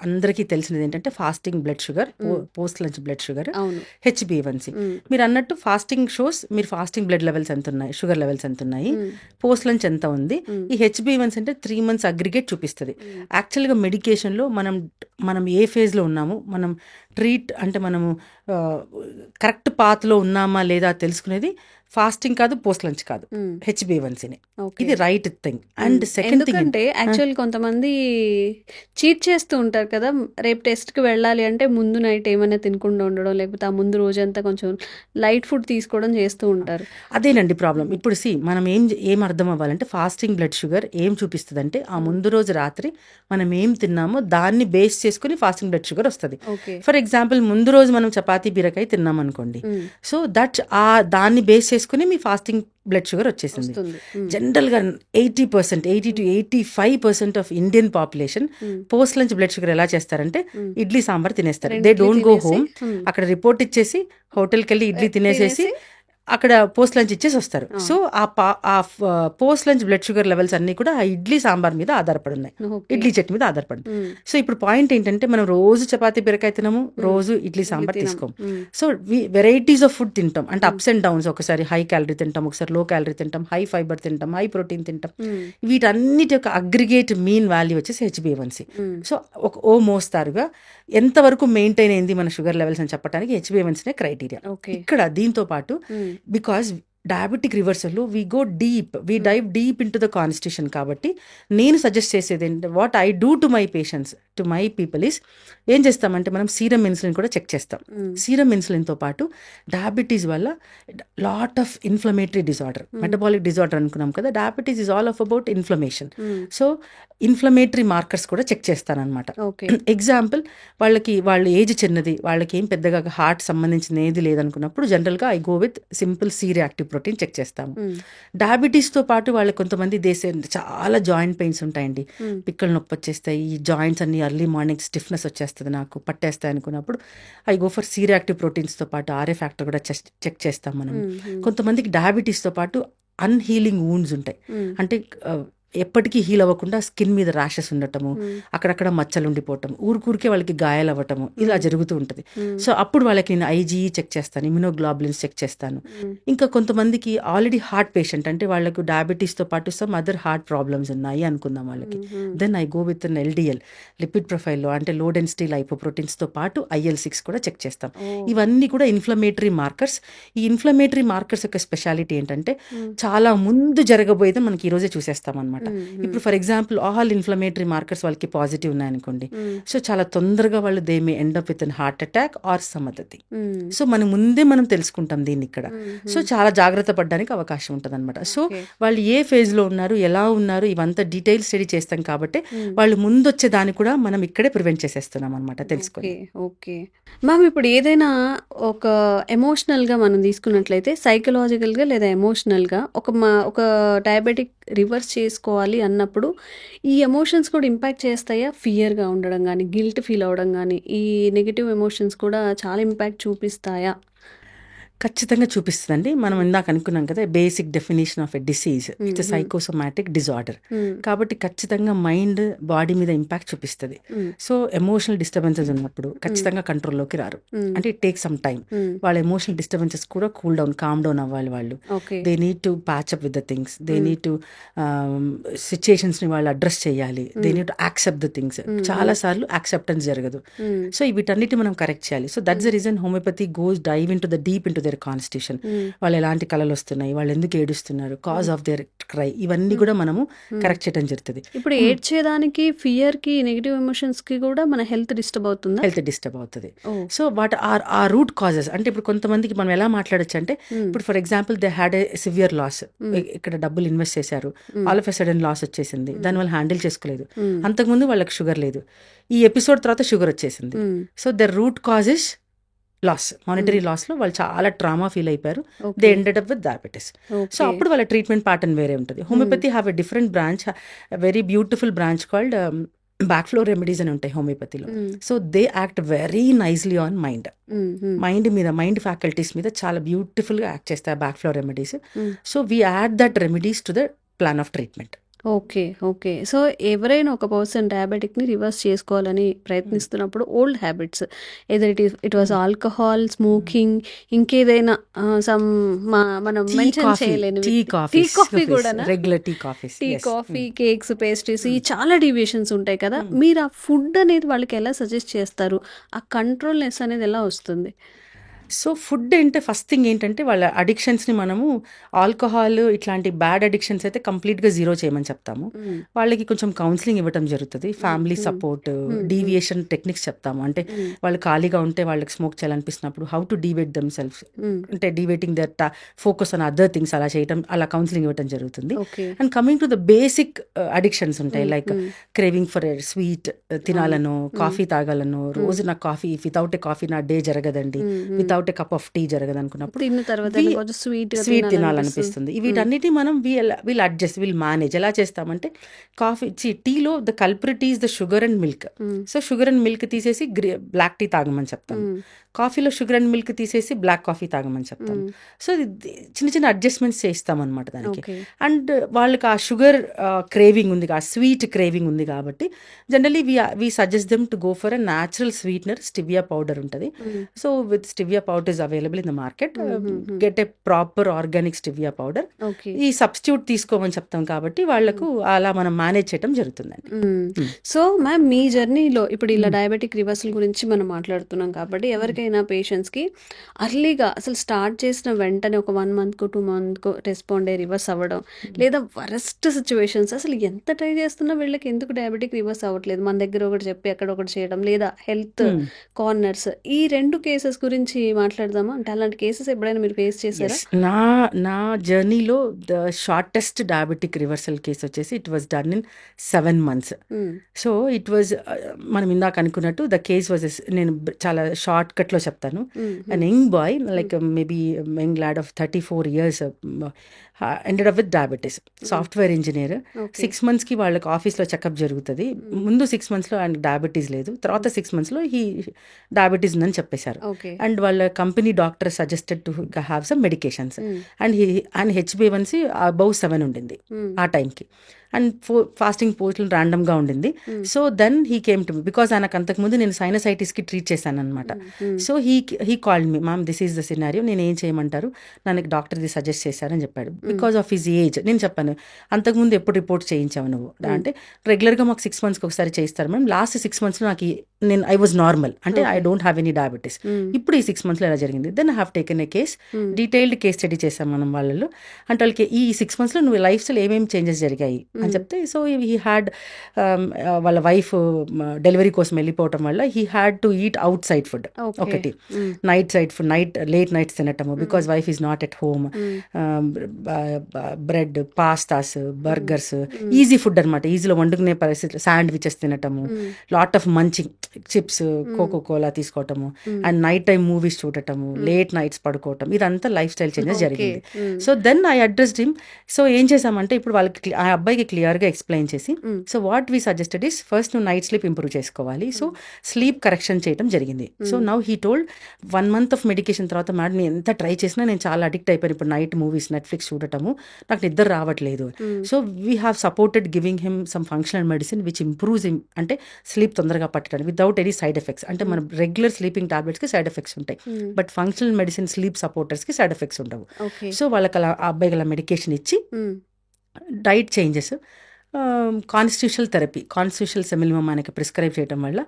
అందరికీ తెలిసినది ఏంటంటే fasting blood sugar, post lunch blood sugar, HbA1c. మీరు అన్నట్టు ఫాస్టింగ్ షోస్ మీరు ఫాస్టింగ్ బ్లడ్ లెవెల్స్ ఎంత ఉన్నాయి, షుగర్ లెవెల్స్ ఎంత ఉన్నాయి, పోస్ట్ లంచ్ ఎంత ఉంది. ఈ HbA1c అంటే 3 months అగ్రిగేట్ చూపిస్తుంది. యాక్చువల్గా మెడికేషన్లో మనం ఏ ఫేజ్లో ఉన్నాము, మనం మనము కరెక్ట్ పాత్లో ఉన్నామా లేదా తెలుసుకునేది ఫాస్టింగ్ కాదు, పోస్ట్ లంచ్ కాదు, HbA1cని. ఇది right thing. And second thing అంటే యాక్చువల్ కొంతమంది చీట్ చేస్తూ ఉంటారు కదా, రేపు టెస్ట్కి వెళ్ళాలి అంటే ముందు నైట్ ఏమైనా తినకుండా ఉండడం, లేకపోతే ఆ ముందు రోజంతా కొంచెం లైట్ ఫుడ్ తీసుకోవడం చేస్తూ ఉంటారు. అదేనండి ప్రాబ్లం. ఇప్పుడు మనం ఏం అర్థం అవ్వాలంటే ఫాస్టింగ్ బ్లడ్ షుగర్ ఏం చూపిస్తుంది అంటే ఆ ముందు రోజు రాత్రి మనం ఏం తిన్నామో దాన్ని బేస్ చేసుకుని ఫాస్టింగ్ బ్లడ్ షుగర్ వస్తుంది. ఫర్ ఎగ్జాంపుల్ ముందు రోజు మనం చపాతీ బీరకాయ తిన్నాం అనుకోండి, సో దాన్ని బేస్ చేసుకుని మీ ఫాస్టింగ్ బ్లడ్ షుగర్ వచ్చేసింది. జనరల్గా 80% to 85% of Indian population post lunch blood sugar ఎలా చేస్తారంటే ఇడ్లీ సాంబార్ తినేస్తారు. దే డోంట్ గో హోమ్, అక్కడ రిపోర్ట్ ఇచ్చేసి హోటల్కి వెళ్ళి ఇడ్లీ తినేసేసి అక్కడ పోస్ట్ లంచ్ ఇచ్చేసి వస్తారు. సో ఆ post lunch blood sugar levels అన్ని కూడా ఆ ఇడ్లీ సాంబార్ మీద ఆధారపడి ఉన్నాయి, ఇడ్లీ చట్నీ మీద ఆధారపడి. సో ఇప్పుడు పాయింట్ ఏంటంటే మనం రోజు చపాతీ బీరకాయ తినము, రోజు ఇడ్లీ సాంబార్ తీసుకోము. సో వెరైటీస్ ఆఫ్ ఫుడ్ తింటాం, అంటే అప్స్ అండ్ డౌన్స్. ఒకసారి హై క్యాలరీ తింటాం, ఒకసారి లో క్యాలరీ తింటాం, హై ఫైబర్ తింటాం, హై ప్రోటీన్ తింటాం. వీటన్నిటి యొక్క అగ్రిగేట్ మీన్ వాల్యూ వచ్చేసి HbA1c. సో ఓ మోస్తారుగా ఎంతవరకు మెయింటైన్ అయింది మన షుగర్ లెవెల్స్ అని చెప్పడానికి HbA1c క్రైటీరియా. ఇక్కడ దీంతో పాటు because డయాబెటిక్ రివర్సల్లో we dive deep into the constitution. కాబట్టి నేను సజెస్ట్ చేసేది ఏంటంటే what I do to my patients, to my people is, ఏం చేస్తామంటే మనం సీరం ఇన్సులిన్ కూడా చెక్ చేస్తాం. సీరం ఇన్సులిన్తో పాటు డయాబెటీస్ వల్ల lot of inflammatory disorder, metabolic disorder అనుకున్నాం కదా, diabetes is all of about inflammation. So inflammatory markers కూడా చెక్ చేస్తానన్నమాట. ఎగ్జాంపుల్ వాళ్ళ ఏజ్ చిన్నది, వాళ్ళకి ఏం పెద్దగా హార్ట్ సంబంధించిన ఏది లేదనుకున్నప్పుడు జనరల్గా I go with simple C-reactive protein check చేస్తాము. డయాబెటీస్తో పాటు వాళ్ళకి కొంతమంది చాలా జాయింట్ పెయిన్స్ ఉంటాయండి, పిక్కలు నొప్పి వచ్చేస్తాయి, ఈ జాయింట్స్ అన్ని ఎర్లీ మార్నింగ్ స్టిఫ్నెస్ వచ్చేస్తుంది, నాకు పట్టేస్తాయి అనుకున్నప్పుడు I go for C reactive ప్రోటీన్స్తో పాటు ఆర్ఏ ఫ్యాక్టర్ కూడా చెక్ చేస్తాం మనం. కొంతమందికి డయాబెటీస్తో పాటు అన్హీలింగ్ వూండ్స్ ఉంటాయి, అంటే ఎప్పటికీ హీల్ అవ్వకుండా స్కిన్ మీద ర్యాషెస్ ఉండటము, అక్కడక్కడ మచ్చలు ఉండిపోవటం, ఊరికే వాళ్ళకి గాయాలు అవ్వటము, ఇలా జరుగుతూ ఉంటుంది. సో అప్పుడు వాళ్ళకి నేను ఐజీఈ చెక్ చేస్తాను, ఇమ్యునోగ్లోబులిన్స్ చెక్ చేస్తాను. ఇంకా కొంతమందికి ఆల్రెడీ హార్ట్ పేషెంట్, అంటే వాళ్ళకు డయాబెటీస్తో పాటు సమ్ అదర్ హార్ట్ ప్రాబ్లమ్స్ ఉన్నాయి అనుకుందాం వాళ్ళకి, then I go with an LDL lipid ప్రొఫైల్లో, అంటే లో డెన్సిటీ లైపోప్రోటీన్స్తో పాటు IL-6 కూడా చెక్ చేస్తాం. ఇవన్నీ కూడా ఇన్ఫ్లమేటరీ మార్కర్స్. ఈ ఇన్ఫ్లమేటరీ మార్కర్స్ యొక్క స్పెషాలిటీ ఏంటంటే చాలా ముందు జరగబోయేది మనకి ఈరోజే చూసేస్తాం అనమాట. ఇప్పుడు for example all inflammatory markers వాళ్ళకి పాజిటివ్ ఉన్నాయనుకోండి, సో చాలా తొందరగా వాళ్ళు they may end up with an heart attack or some other thing. So మనం తెలుసుకుంటాం దీన్ని ఇక్కడ. సో చాలా జాగ్రత్త పడడానికి అవకాశం ఉంటుంది అనమాట. సో వాళ్ళు ఏ ఫేజ్ లో ఉన్నారు, ఎలా ఉన్నారు, ఇవంతా డీటెయిల్ స్టడీ చేస్తాం కాబట్టి వాళ్ళు ముందు వచ్చే దాన్ని కూడా మనం ఇక్కడే ప్రివెంట్ చేసేస్తున్నాం అనమాట, తెలుసుకోండి. ఓకే మ్యామ్, ఇప్పుడు ఏదైనా ఒక ఎమోషనల్గా మనం తీసుకున్నట్లయితే సైకలాజికల్గా లేదా ఎమోషనల్గా ఒక డయాబెటిక్ రివర్స్ చేసుకోవాలి అన్నప్పుడు ఈ ఎమోషన్స్ కూడా ఇంపాక్ట్ చేస్తాయా? ఫియర్గా ఉండడం కానీ, గిల్ట్ ఫీల్ అవ్వడం కానీ, ఈ నెగిటివ్ ఎమోషన్స్ కూడా చాలా ఇంపాక్ట్ చూపిస్తాయా? ఖచ్చితంగా చూపిస్తుందండి. మనం ఇందాక అనుకున్నాం కదా, basic definition of a disease it's psychosomatic disorder. కాబట్టి ఖచ్చితంగా మైండ్ బాడీ మీద ఇంపాక్ట్ చూపిస్తుంది. సో ఎమోషనల్ డిస్టర్బెన్సెస్ ఉన్నప్పుడు ఖచ్చితంగా కంట్రోల్లోకి రారు, అంటే ఇట్ టేక్ సమ్ టైమ్. వాళ్ళ ఎమోషనల్ డిస్టర్బెన్సెస్ కూడా కామ్ డౌన్ అవ్వాలి. వాళ్ళు they need to patch up with the things, they need to situations ని వాళ్ళు అడ్రస్ చేయాలి, they need to accept the things. చాలా సార్లు యాక్సెప్టెన్స్ జరగదు, సో వీటన్నిటి మనం కరెక్ట్ చేయాలి. So that's the reason homeopathy goes dive into the deep into constitution. వాళ్ళు ఎలాంటి కళలు వస్తున్నాయి, వాళ్ళు ఎందుకు ఏడుస్తున్నారు, కాజ్ ఆఫ్ దేర్ క్రై, ఇవన్నీ కూడా మనము కరెక్ట్ చేయడం జరుగుతుంది. ఇప్పుడు ఏడ్చేదానికి, ఫియర్ కి, నెగిటివ్ ఎమోషన్స్ కి కూడా మన హెల్త్ డిస్టర్బ్ అవుతుంది. So what are a root causes. అంటే ఇప్పుడు కొంతమందికి మనం ఎలా మాట్లాడచ్చు అంటే, ఇప్పుడు for example they had a severe loss, ఇక్కడ డబ్బులు ఇన్వెస్ట్ చేశారు, all of a sudden loss వచ్చేసింది, దాని వాళ్ళు హ్యాండిల్ చేసుకోలేదు. అంతకుముందు వాళ్ళకి షుగర్ లేదు, ఈ ఎపిసోడ్ తర్వాత షుగర్ వచ్చేసింది. So the root causes loss, monetary loss లో వాళ్ళు చాలా ట్రామా ఫీల్ అయిపోయారు, they ended up with diabetes. So అప్పుడు వాళ్ళ ట్రీట్మెంట్ ప్యాటర్న్ వేరే ఉంటుంది. Homeopathy have a different branch, very beautiful branch called Bach flower remedies అని ఉంటాయి హోమియోపతిలో. So they act very nicely on mind faculties మీద చాలా బ్యూటిఫుల్ గా యాక్ట్ చేస్తాయి Bach flower remedies. So we add that remedies to the plan of treatment. Okay. So ఎవరైనా ఒక person డయాబెటిక్ని రివర్స్ చేసుకోవాలని ప్రయత్నిస్తున్నప్పుడు old habits, either it was alcohol, smoking, ఇంకేదైనా మనం మెన్షన్ చేయలేని, టీ కాఫీ కూడా, regular tea coffee, cakes, pastries, ఈ చాలా డీవియేషన్స్ ఉంటాయి కదా. మీరు ఆ ఫుడ్ అనేది వాళ్ళకి ఎలా సజెస్ట్ చేస్తారు? ఆ కంట్రోల్నెస్ అనేది ఎలా వస్తుంది? సో ఫుడ్ అంటే ఫస్ట్ థింగ్ ఏంటంటే వాళ్ళ అడిక్షన్స్ని మనము ఆల్కహాల్ ఇట్లాంటి బ్యాడ్ అడిక్షన్స్ అయితే కంప్లీట్గా జీరో చేయమని చెప్తాము. వాళ్ళకి కొంచెం కౌన్సిలింగ్ ఇవ్వడం జరుగుతుంది, ఫ్యామిలీ సపోర్ట్, డీవియేషన్ టెక్నిక్స్ చెప్తాము. అంటే వాళ్ళు ఖాళీగా ఉంటే వాళ్ళకి స్మోక్ చేయాలనిపిస్తున్నప్పుడు how to deviate them self, అంటే deviating their focus on other things, అలా చేయడం, అలా కౌన్సిలింగ్ ఇవ్వడం జరుగుతుంది. And coming to the basic addictions ఉంటాయి, లైక్ క్రేవింగ్ ఫర్ స్వీట్ తినాలను, కాఫీ తాగాలను, రోజు నాకు కాఫీ, వితౌట్ ఏ కాఫీ నా డే జరగదండి, without a cup of tea జరగదు అనుకున్నప్పుడు స్వీట్ తినాలనిపిస్తుంది. వీటన్నిటి మనం వీల్ అడ్జస్ట్, వీల్ మేనేజ్. ఎలా చేస్తామంటే టీలో the culprit is the sugar and milk. So sugar and milk తీసేసి బ్లాక్ టీ తాగమని చెప్తాం, కాఫీలో షుగర్ అండ్ మిల్క్ తీసేసి బ్లాక్ కాఫీ తాగమని చెప్తాం. సో చిన్న చిన్న అడ్జస్ట్మెంట్స్ చేస్తాం అనమాట దానికి. అండ్ వాళ్ళకి ఆ షుగర్ క్రేవింగ్ ఉంది, ఆ స్వీట్ క్రేవింగ్ ఉంది కాబట్టి generally we suggest them to go for a natural sweetener, stevia powder ఉంటుంది. So with stevia powder is available in the market, get a proper organic stevia powder. ఈ substitute తీసుకోమని చెప్తాం కాబట్టి వాళ్ళకు అలా మనం మేనేజ్ చేయడం జరుగుతుందండి. సో మ్యామ్, మీ జర్నీలో ఇప్పుడు ఇలా డయాబెటిక్ రివర్సల్ గురించి మనం మాట్లాడుతున్నాం కాబట్టి ఎవరికైనా పేషెంట్స్కి అర్లీగా అసలు స్టార్ట్ చేసిన వెంటనే ఒక 1 month 2 month రెస్పాండ్ అయ్యి రివర్స్ అవ్వడం, లేదా వరస్ట్ సిచ్యువేషన్స్, అసలు ఎంత ట్రై చేస్తున్నా వీళ్ళకి ఎందుకు డయాబెటిక్ రివర్స్ అవ్వట్లేదు, మన దగ్గర ఒకటి చెప్పి అక్కడ ఒకటి చేయడం, లేదా హెల్త్ కార్నర్స్, ఈ 2 కేసెస్ గురించి మాట్లాడదామా? అంటే అలాంటి కేసెస్ ఎప్పుడైనా మీరు ఫేస్ చేశారా? ఎస్, నా జర్నీలో the shortest diabetic reversal case వచ్చేసి it was done in 7 months. So it was మనం ఇందాక అనుకున్నట్టు ద కేస్ వాజ్, నేను చాలా షార్ట్ కట్లో చెప్తాను. అన్ young boy like maybe young lot of 34 years ended up with diabetes. Software engineer. 6 monthsకి వాళ్ళకి ఆఫీస్లో చెకప్ జరుగుతుంది. ముందు 6 monthsలో ఆయనకి డయాబెటీస్ లేదు, తర్వాత 6 monthsలో డయాబెటీస్ ఉందని చెప్పేశారు. అండ్ వాళ్ళ company doctor suggested to have some medications. And HbA1c above 7 ఉండింది ఆ టైంకి. అండ్ ఫాస్టింగ్ పోస్టులు ర్యాండమ్గా ఉండింది. So then he came to me because ఆయనకు అంతకుముందు నేను సైనసైటిస్కి ట్రీట్ చేశాను అనమాట. So he called me, ma'am this is the scenario, నేను ఏం చేయమంటారు, నాకు డాక్టర్ ఇది సజెస్ట్ చేశారని చెప్పాడు. Because of his age. నేను చెప్పాను, అంతకుముందు ఎప్పుడు రిపోర్ట్ చేయించావు నువ్వు అంటే, రెగ్యులర్గా మాకు 6 monthsకి ఒకసారి చేయిస్తారు మ్యామ్. లాస్ట్ 6 monthsలో నాకు ఐ వాజ్ నార్మల్, అంటే I don't have any diabetes. ఇప్పుడు ఈ 6 monthsలో ఎలా జరిగింది, then I have taken a case, detailed case study చేసాం మనం వాళ్ళలో. అంటే వాళ్ళకి ఈ 6 monthsలో నువ్వు లైఫ్ స్టైల్ ఏమేమి చేంజెస్ జరిగాయి అని చెప్తే, సో హీ హ్యాడ్ వాళ్ళ వైఫ్ డెలివరీ కోసం వెళ్ళిపోవటం వల్ల he had to eat outside food. ఒకటి night side food, late nights తినటము because wife is not at home. Bread, pastas, burgers, easy food అనమాట, ఈజీలో వండుకునే పరిస్థితి. శాండ్విచెస్ తినటము, lot of munching, chips, Coca Cola తీసుకోవటము, అండ్ నైట్ టైం మూవీస్ చూడటము, late nights పడుకోవటం, ఇదంతా లైఫ్ స్టైల్ చేంజెస్ జరిగింది. So then I addressed him. So ఏం చేసామంటే, ఇప్పుడు వాళ్ళకి ఆ అబ్బాయికి క్లియర్గా ఎక్స్ప్లెయిన్ చేసి, so what we suggested is, first నువ్వు నైట్ స్లీప్ ఇంప్రూవ్ చేసుకోవాలి. సో స్లీప్ కరెక్షన్ చేయడం జరిగింది. So now he told 1 month of medication తర్వాత, మేడం నేను ఎంత ట్రై చేసినా నేను చాలా అడిక్ట్ అయిపోయాను ఇప్పుడు నైట్ మూవీస్, నెట్ఫ్లిక్స్ చూడటము, నాకు నిద్ర రావట్లేదు. So we have supported giving him some functional medicine which improves him, అంటే స్లీప్ తొందరగా పట్టడానికి వితౌట్ ఎనీ సైడ్ ఎఫెక్ట్స్. అంటే మన రెగ్యులర్ స్లీపింగ్ టాబ్లెట్స్కి సైడ్ ఎఫెక్ట్స్ ఉంటాయి, బట్ ఫంక్షనల్ మెడిసిన్ స్లీప్ సపోర్టర్స్కి సైడ్ ఎఫెక్ట్స్ ఉండవు. సో వాళ్ళకి అలా ఆ అబ్బాయికి అలా మెడికేషన్ ఇచ్చి, diet changes, constitutional therapy, constitutional simillimum ఆయనకి ప్రిస్క్రైబ్ చేయడం వల్ల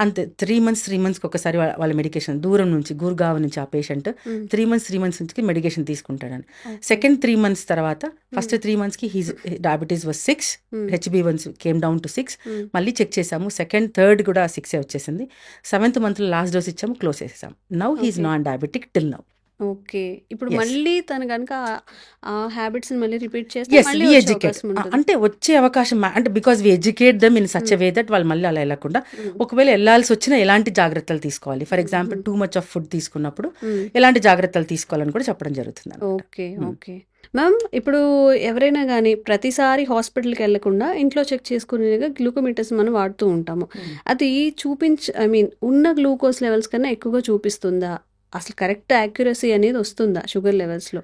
అంతే 3 months ఒకసారి వాళ్ళ మెడికేషన్, దూరం నుంచి గుర్గావ్ నుంచి ఆ పేషెంట్ 3 months నుంచి మెడికేషన్ తీసుకుంటాడని. సెకండ్ 3 months తర్వాత, ఫస్ట్ 3 monthsకి his diabetes was 6, HbA1c came down to 6. మళ్ళీ చెక్ చేసాము, సెకండ్ థర్డ్ కూడా 6 వచ్చేసింది. 7th monthలో లాస్ట్ డోస్ ఇచ్చాము, క్లోజ్ చేసేసాము. Now he is non diabetic till now. Okay. ఇప్పుడు మళ్ళీ తను కనుక ఆ హ్యాబిట్స్ మళ్ళీ రిపీట్ చేస్తే మళ్ళీ వచ్చే అవకాశం ఉంటుందా? అంటే వచ్చే అవకాశం, అంటే because we educate them in such a way that వాళ్ళు మళ్ళీ అలా వెళ్ళకుండా, ఒకవేళ వెళ్ళాల్సి వచ్చినా ఎలాంటి జాగ్రత్తలు తీసుకోవాలి, for example two much of food తీసుకున్నప్పుడు ఎలాంటి జాగ్రత్తలు తీసుకోవాలని కూడా చెప్పడం జరుగుతుంది. ఓకే. మ్యామ్, ఇప్పుడు ఎవరైనా కానీ ప్రతిసారి హాస్పిటల్కి వెళ్లకుండా ఇంట్లో చెక్ చేసుకునేగా గ్లూకోమీటర్స్ మనం వాడుతూ ఉంటాము. అది ఉన్న గ్లూకోజ్ లెవెల్స్ కన్నా ఎక్కువగా చూపిస్తుందా? అసలు కరెక్ట్ యాక్యురసీ అనేది వస్తుందా షుగర్ లెవెల్స్లో?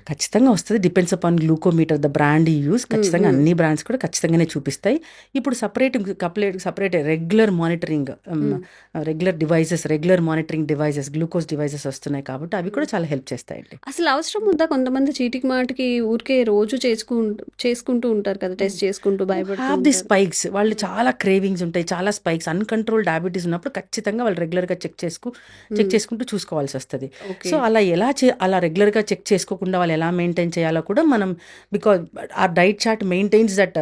ఖచ్చితంగా వస్తుంది. Depends upon glucometer, the brand use. ఖచ్చితంగా అన్ని బ్రాండ్స్ కూడా ఖచ్చితంగానే చూపిస్తాయి. ఇప్పుడు separate regular monitoring, regular monitoring devices, glucose devices వస్తున్నాయి కాబట్టి అవి కూడా చాలా హెల్ప్ చేస్తాయండి. అసలు అవసరం ఉందా? కొంతమంది చీటికి మాటికి ఊరికే రోజు చేసుకుంటూ ఉంటారు కదా, టెస్ట్ చేసుకుంటూ భయపడుతూ. ది స్పైక్స్, వాళ్ళు చాలా క్రేవింగ్స్ ఉంటాయి, చాలా స్పైక్స్, అన్కంట్రోల్ డయాబెటీస్ ఉన్నప్పుడు ఖచ్చితంగా వాళ్ళు రెగ్యులర్గా చెక్ చేసుకుంటూ చూసుకోవాల్సి వస్తుంది. సో అలా రెగ్యులర్గా చెక్ చేసుకోకుండా వాళ్ళు ఎలా మెయింటైన్ చేయాలో కూడా మనం, బికాజ్ ఆ డైట్ చార్ట్ మెయింటైన్స్ దట్,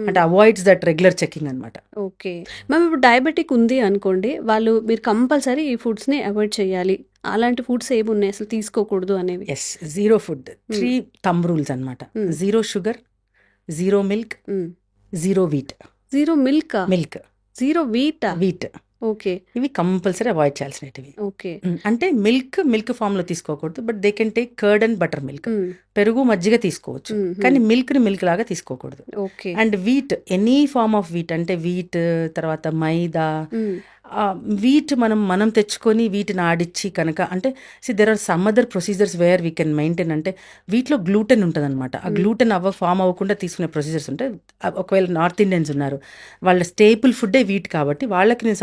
అంటే అవాయిడ్స్ దట్ రెగ్యులర్ చెకింగ్ అనమాట. ఓకే మ్యామ్, ఇప్పుడు డయాబెటిక్ ఉంది అనుకోండి, మీరు కంపల్సరీ ఈ ఫుడ్స్ని అవాయిడ్ చేయాలి, అలాంటి ఫుడ్స్ ఏమి ఉన్నాయి అసలు తీసుకోకూడదు అనేవి? ఎస్, 0 ఫుడ్, 3 thumb rules అనమాట. 0 sugar, 0 milk, 0 wheat. 0 milk, 0 wheat. Okay, ఇవి కంపల్సరీ అవాయిడ్ చేయాల్సినవి. ఓకే, అంటే మిల్క్ ఫామ్ లో తీసుకోకూడదు, but they can take curd and butter milk, పెరుగు మజ్జిగ తీసుకోవచ్చు, కానీ మిల్క్ లాగా తీసుకోకూడదు. And wheat, any form of wheat, అంటే వీట్ తర్వాత మైదా, వీట్ మనం తెచ్చుకొని వీటిని ఆడిచ్చి కనుక, అంటే there are some other procedures where we can maintain. అంటే వీటిలో గ్లూటెన్ ఉంటుంది అనమాట, ఆ గ్లూటెన్ ఫామ్ అవ్వకుండా తీసుకునే ప్రొసీజర్స్ ఉంటాయి. ఒకవేళ నార్త్ ఇండియన్స్ ఉన్నారు, వాళ్ళ స్టేపుల్ ఫుడ్డే వీట్ కాబట్టి వాళ్ళకి నేను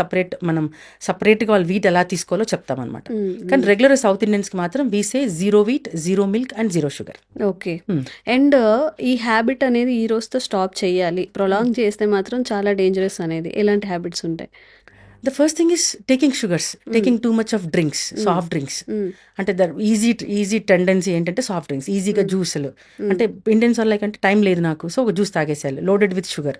సపరేట్గా వాళ్ళు వీట్ ఎలా తీసుకోవాలో చెప్తామన్నమాట. కానీ రెగ్యులర్ సౌత్ ఇండియన్స్కి మాత్రం we say 0 wheat, 0 milk and 0 sugar. Okay, and ఈ హ్యాబిట్ అనేది ఈ రోజుతో స్టాప్ చేయాలి, ప్రొలాంగ్ చేస్తే మాత్రం చాలా డేంజరస్ అనేది, ఎలాంటి హ్యాబిట్స్ ఉంటాయి? The first thing is taking sugars, taking too much of drinks, soft drinks. అంటే ద ఈజీ టెండెన్సీ ఏంటంటే సాఫ్ట్ డ్రింక్స్, ఈజీగా జ్యూస్లు. అంటే ఇండియన్స్ వల్ల అంటే టైం లేదు నాకు, సో ఒక జ్యూస్ తాగేసేయాలి లోడెడ్ విత్ షుగర్.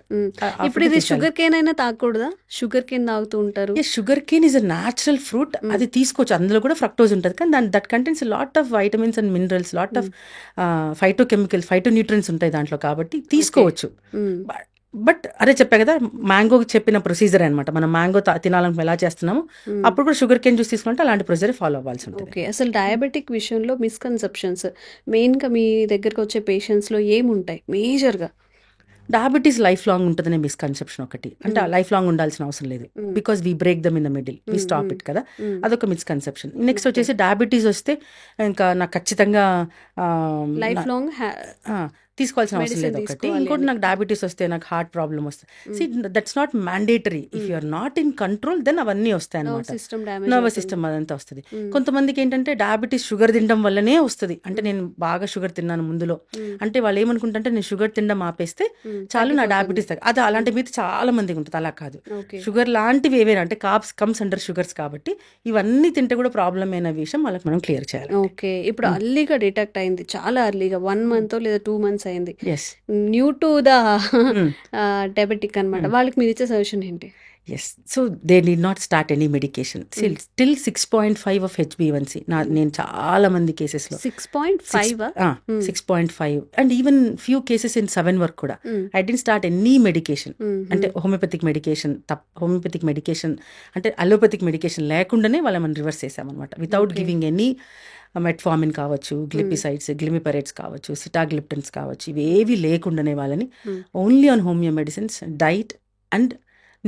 ఇప్పుడు ఇది షుగర్ కేన్ అయినా తాగకూడదా? షుగర్ కేన్ తాగుతూ ఉంటారు. Sugar cane is a natural fruit, అది తీసుకోవచ్చు. అందులో కూడా ఫ్రక్టోజ్ ఉంటుంది, కానీ that contents lot of vitamins and minerals, lot of phytochemicals, phytonutrients ఉంటాయి దాంట్లో, కాబట్టి తీసుకోవచ్చు. బట్ అదే చెప్పా కదా, మ్యాంగో చెప్పిన ప్రొసీజర్ అనమాట. మనం మ్యాంగో తినాలని ఎలా చేస్తున్నాము, అప్పుడు కూడా షుగర్ కేన్ జ్యూస్ తీసుకుంటే అలాంటి ప్రొసీజర్ ఫాలో అవ్వాల్సి ఉంటుంది. ఓకే, అసలు డయాబెటిక్ విషయంలో మిస్కన్సెప్షన్స్ మెయిన్గా మీ దగ్గరకు వచ్చే పేషెంట్స్లో ఏముంటాయి మేజర్గా? డయాబెటీస్ లైఫ్ లాంగ్ ఉంటుందనే మిస్కన్సెప్షన్ ఒకటి. అంటే లైఫ్ లాంగ్ ఉండాల్సిన అవసరం లేదు, because we break them in the middle, we stop it కదా, అదొక మిస్కన్సెప్షన్. నెక్స్ట్ వచ్చేసి డయాబెటీస్ వస్తే ఇంకా నాకు ఖచ్చితంగా లైఫ్ లాంగ్ తీసుకోవాల్సిన అవసరం లేదు ఒకటి. ఇంకోటి, నాకు డయాబెటీస్ వస్తే నాకు హార్ట్ ప్రాబ్లమ్ వస్తుంది. See, that's not mandatory. If you are not in control then అవన్నీ వస్తాయి అనమాట. నర్వస్ సిస్టమ్ అదంతా వస్తుంది. కొంతమందికి ఏంటంటే డయాబెటీస్ షుగర్ తినడం వల్లనే వస్తుంది. అంటే నేను బాగా షుగర్ తిన్నాను ముందులో, అంటే వాళ్ళు ఏమనుకుంటే నేను షుగర్ తినడం ఆపేస్తే చాలు నా డయాబెటీస్ అది అలాంటి మీద చాలా మందికి ఉంటుంది. అలా కాదు, షుగర్ లాంటివి ఏవైనా అంటే కాప్స్ కమ్స్ అండర్ షుగర్స్, కాబట్టి ఇవన్నీ తింటే కూడా ప్రాబ్లం అయిన విషయం వాళ్ళకి మనం క్లియర్ చేయాలి. ఓకే, ఇప్పుడు అర్లీగా డిటెక్ట్ అయింది, చాలా అర్లీగా 1 month లేదా 2 months అయింది, న్యూ టు ద డయాబెటిక్ అనమాట, వాళ్ళకి మీరు ఇచ్చే సజెషన్ ఏంటి? Yes, so they need not start any medication still 6.5 of HbA1c. నేను చాలా మంది కేసెస్లో 6.5 and even few cases in 7 వరకు కూడా I didn't start any medication. అంటే హోమియోపతిక్ మెడికేషన్ అంటే అలోపతిక్ మెడికేషన్ లేకుండానే వాళ్ళని మనం రివర్స్ చేసామన్నమాట, వితౌట్ గివింగ్ ఎనీ మెట్ఫార్మిన్ కావచ్చు, గ్లిపిసైడ్స్, గ్లిమిపరేట్స్ కావచ్చు, సిటాగ్లిప్టన్స్ కావచ్చు, ఇవేవి లేకుండానే వాళ్ళని only on homeo medicines, diet and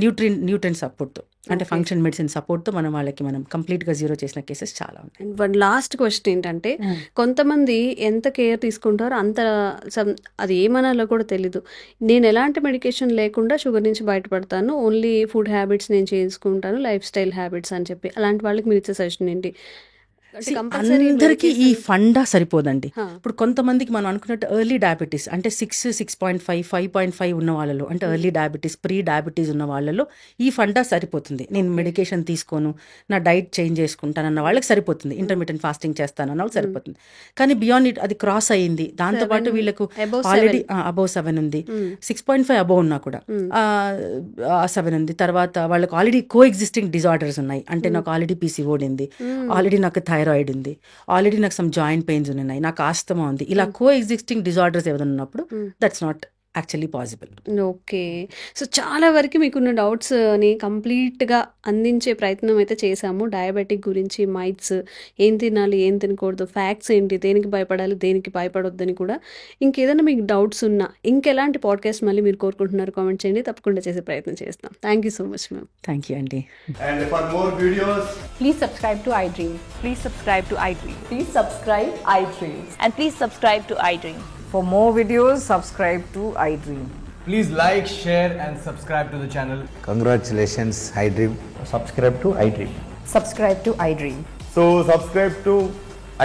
Nutrine సపోర్ట్తో, అంటే ఫంక్షన్ మెడిసిన్ సపోర్ట్తో మనం కంప్లీట్గా జీరో చేసిన కేసెస్ చాలా ఉంటాయి. వన్ లాస్ట్ క్వశ్చన్ ఏంటంటే, కొంతమంది ఎంత కేర్ తీసుకుంటారో అంత అది ఏమనాలో కూడా తెలీదు. నేను ఎలాంటి మెడికేషన్ లేకుండా షుగర్ నుంచి బయటపడతాను, ఓన్లీ ఫుడ్ హ్యాబిట్స్ నేను చేసుకుంటాను, లైఫ్ స్టైల్ హ్యాబిట్స్ అని చెప్పి, అలాంటి వాళ్ళకి మీరు ఇచ్చే సజెషన్ ఏంటి? అందరికీ ఈ ఫండా సరిపోదండి. ఇప్పుడు కొంతమందికి మనం అనుకున్నట్టు ఎర్లీ డయాబెటీస్ అంటే 6.5 5.5 ఉన్న వాళ్ళలో, అంటే ఎర్లీ డయాబెటీస్, ప్రీ డయాబెటీస్ ఉన్న వాళ్ళలో ఈ ఫండా సరిపోతుంది. నేను మెడికేషన్ తీసుకోను, నా డైట్ చేంజ్ చేసుకుంటాను అన్న వాళ్ళకి సరిపోతుంది, ఇంటర్మీడియట్ ఫాస్టింగ్ చేస్తాను అన్న వాళ్ళకి సరిపోతుంది. కానీ బియాండ్ ఇట్ అది క్రాస్ అయ్యింది, దాంతోపాటు వీళ్ళకు ఆల్రెడీ అబౌవ్ 7 ఉంది, 6.5 అబౌవ్ ఉన్నా కూడా 7 ఉంది, తర్వాత వాళ్ళకు ఆల్రెడీ కో ఎగ్జిస్టింగ్ డిజార్డర్స్ ఉన్నాయి. అంటే నాకు ఆల్రెడీ PCOD ఉంది, ఆల్రెడీ నాకు థైరాయిడ్ ఉంది, ఆల్రెడీ నాకు సమ్ జాయింట్ పెయిన్స్ ఉన్నాయి, నాకు ఆస్తమా ఉంది, ఇలా కో ఎగ్జిస్టింగ్ డిజార్డర్స్ ఏదైనా ఉన్నప్పుడు that's not actually possible. Okay, so చాలా వరకు మీకున్న డౌట్స్ని కంప్లీట్గా అందించే ప్రయత్నం అయితే చేశాము. డయాబెటిక్ గురించి, మైట్స్, ఏం తినాలి ఏం తినకూడదు, ఫ్యాక్ట్స్ ఏంటి, దేనికి భయపడాలి దేనికి భయపడొద్దని కూడా. ఇంకేదైనా మీకు డౌట్స్ ఉన్నా, ఇంకెలాంటి పాడ్కాస్ట్ మళ్ళీ మీరు కోరుకుంటున్నారు కామెంట్ చేయండి, తప్పకుండా చేసే ప్రయత్నం చేస్తాం. Thank you so much ma'am. Thank you అండి. And for more videos, please subscribe to iDream. Please subscribe to iDream. Please subscribe iDream. And please subscribe to iDream. For more videos, subscribe to iDream. please like, share and subscribe to the channel. Congratulations, iDream. Subscribe to iDream. Subscribe to iDream. So subscribe to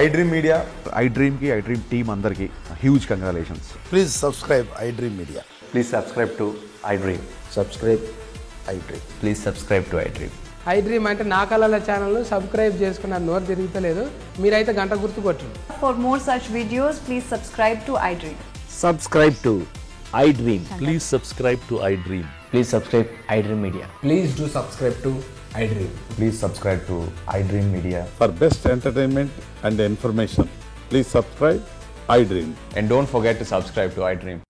iDream Media. iDream ki iDream team andarki huge congratulations. Please subscribe iDream Media. Please subscribe to iDream. Subscribe iDream. Please subscribe to iDream. iDream అంటే నా కళల channel subscribe చేసుకున్న నోరు తిరుగుతలేదు, మీరైతే గంట గుర్తు కొట్టండి. For more such videos, please subscribe to iDream. Subscribe to iDream. Please subscribe to iDream. Please subscribe iDream Media. Please do subscribe to iDream. Please subscribe to iDream Media. For best entertainment and information, please subscribe iDream. And don't forget to subscribe to iDream.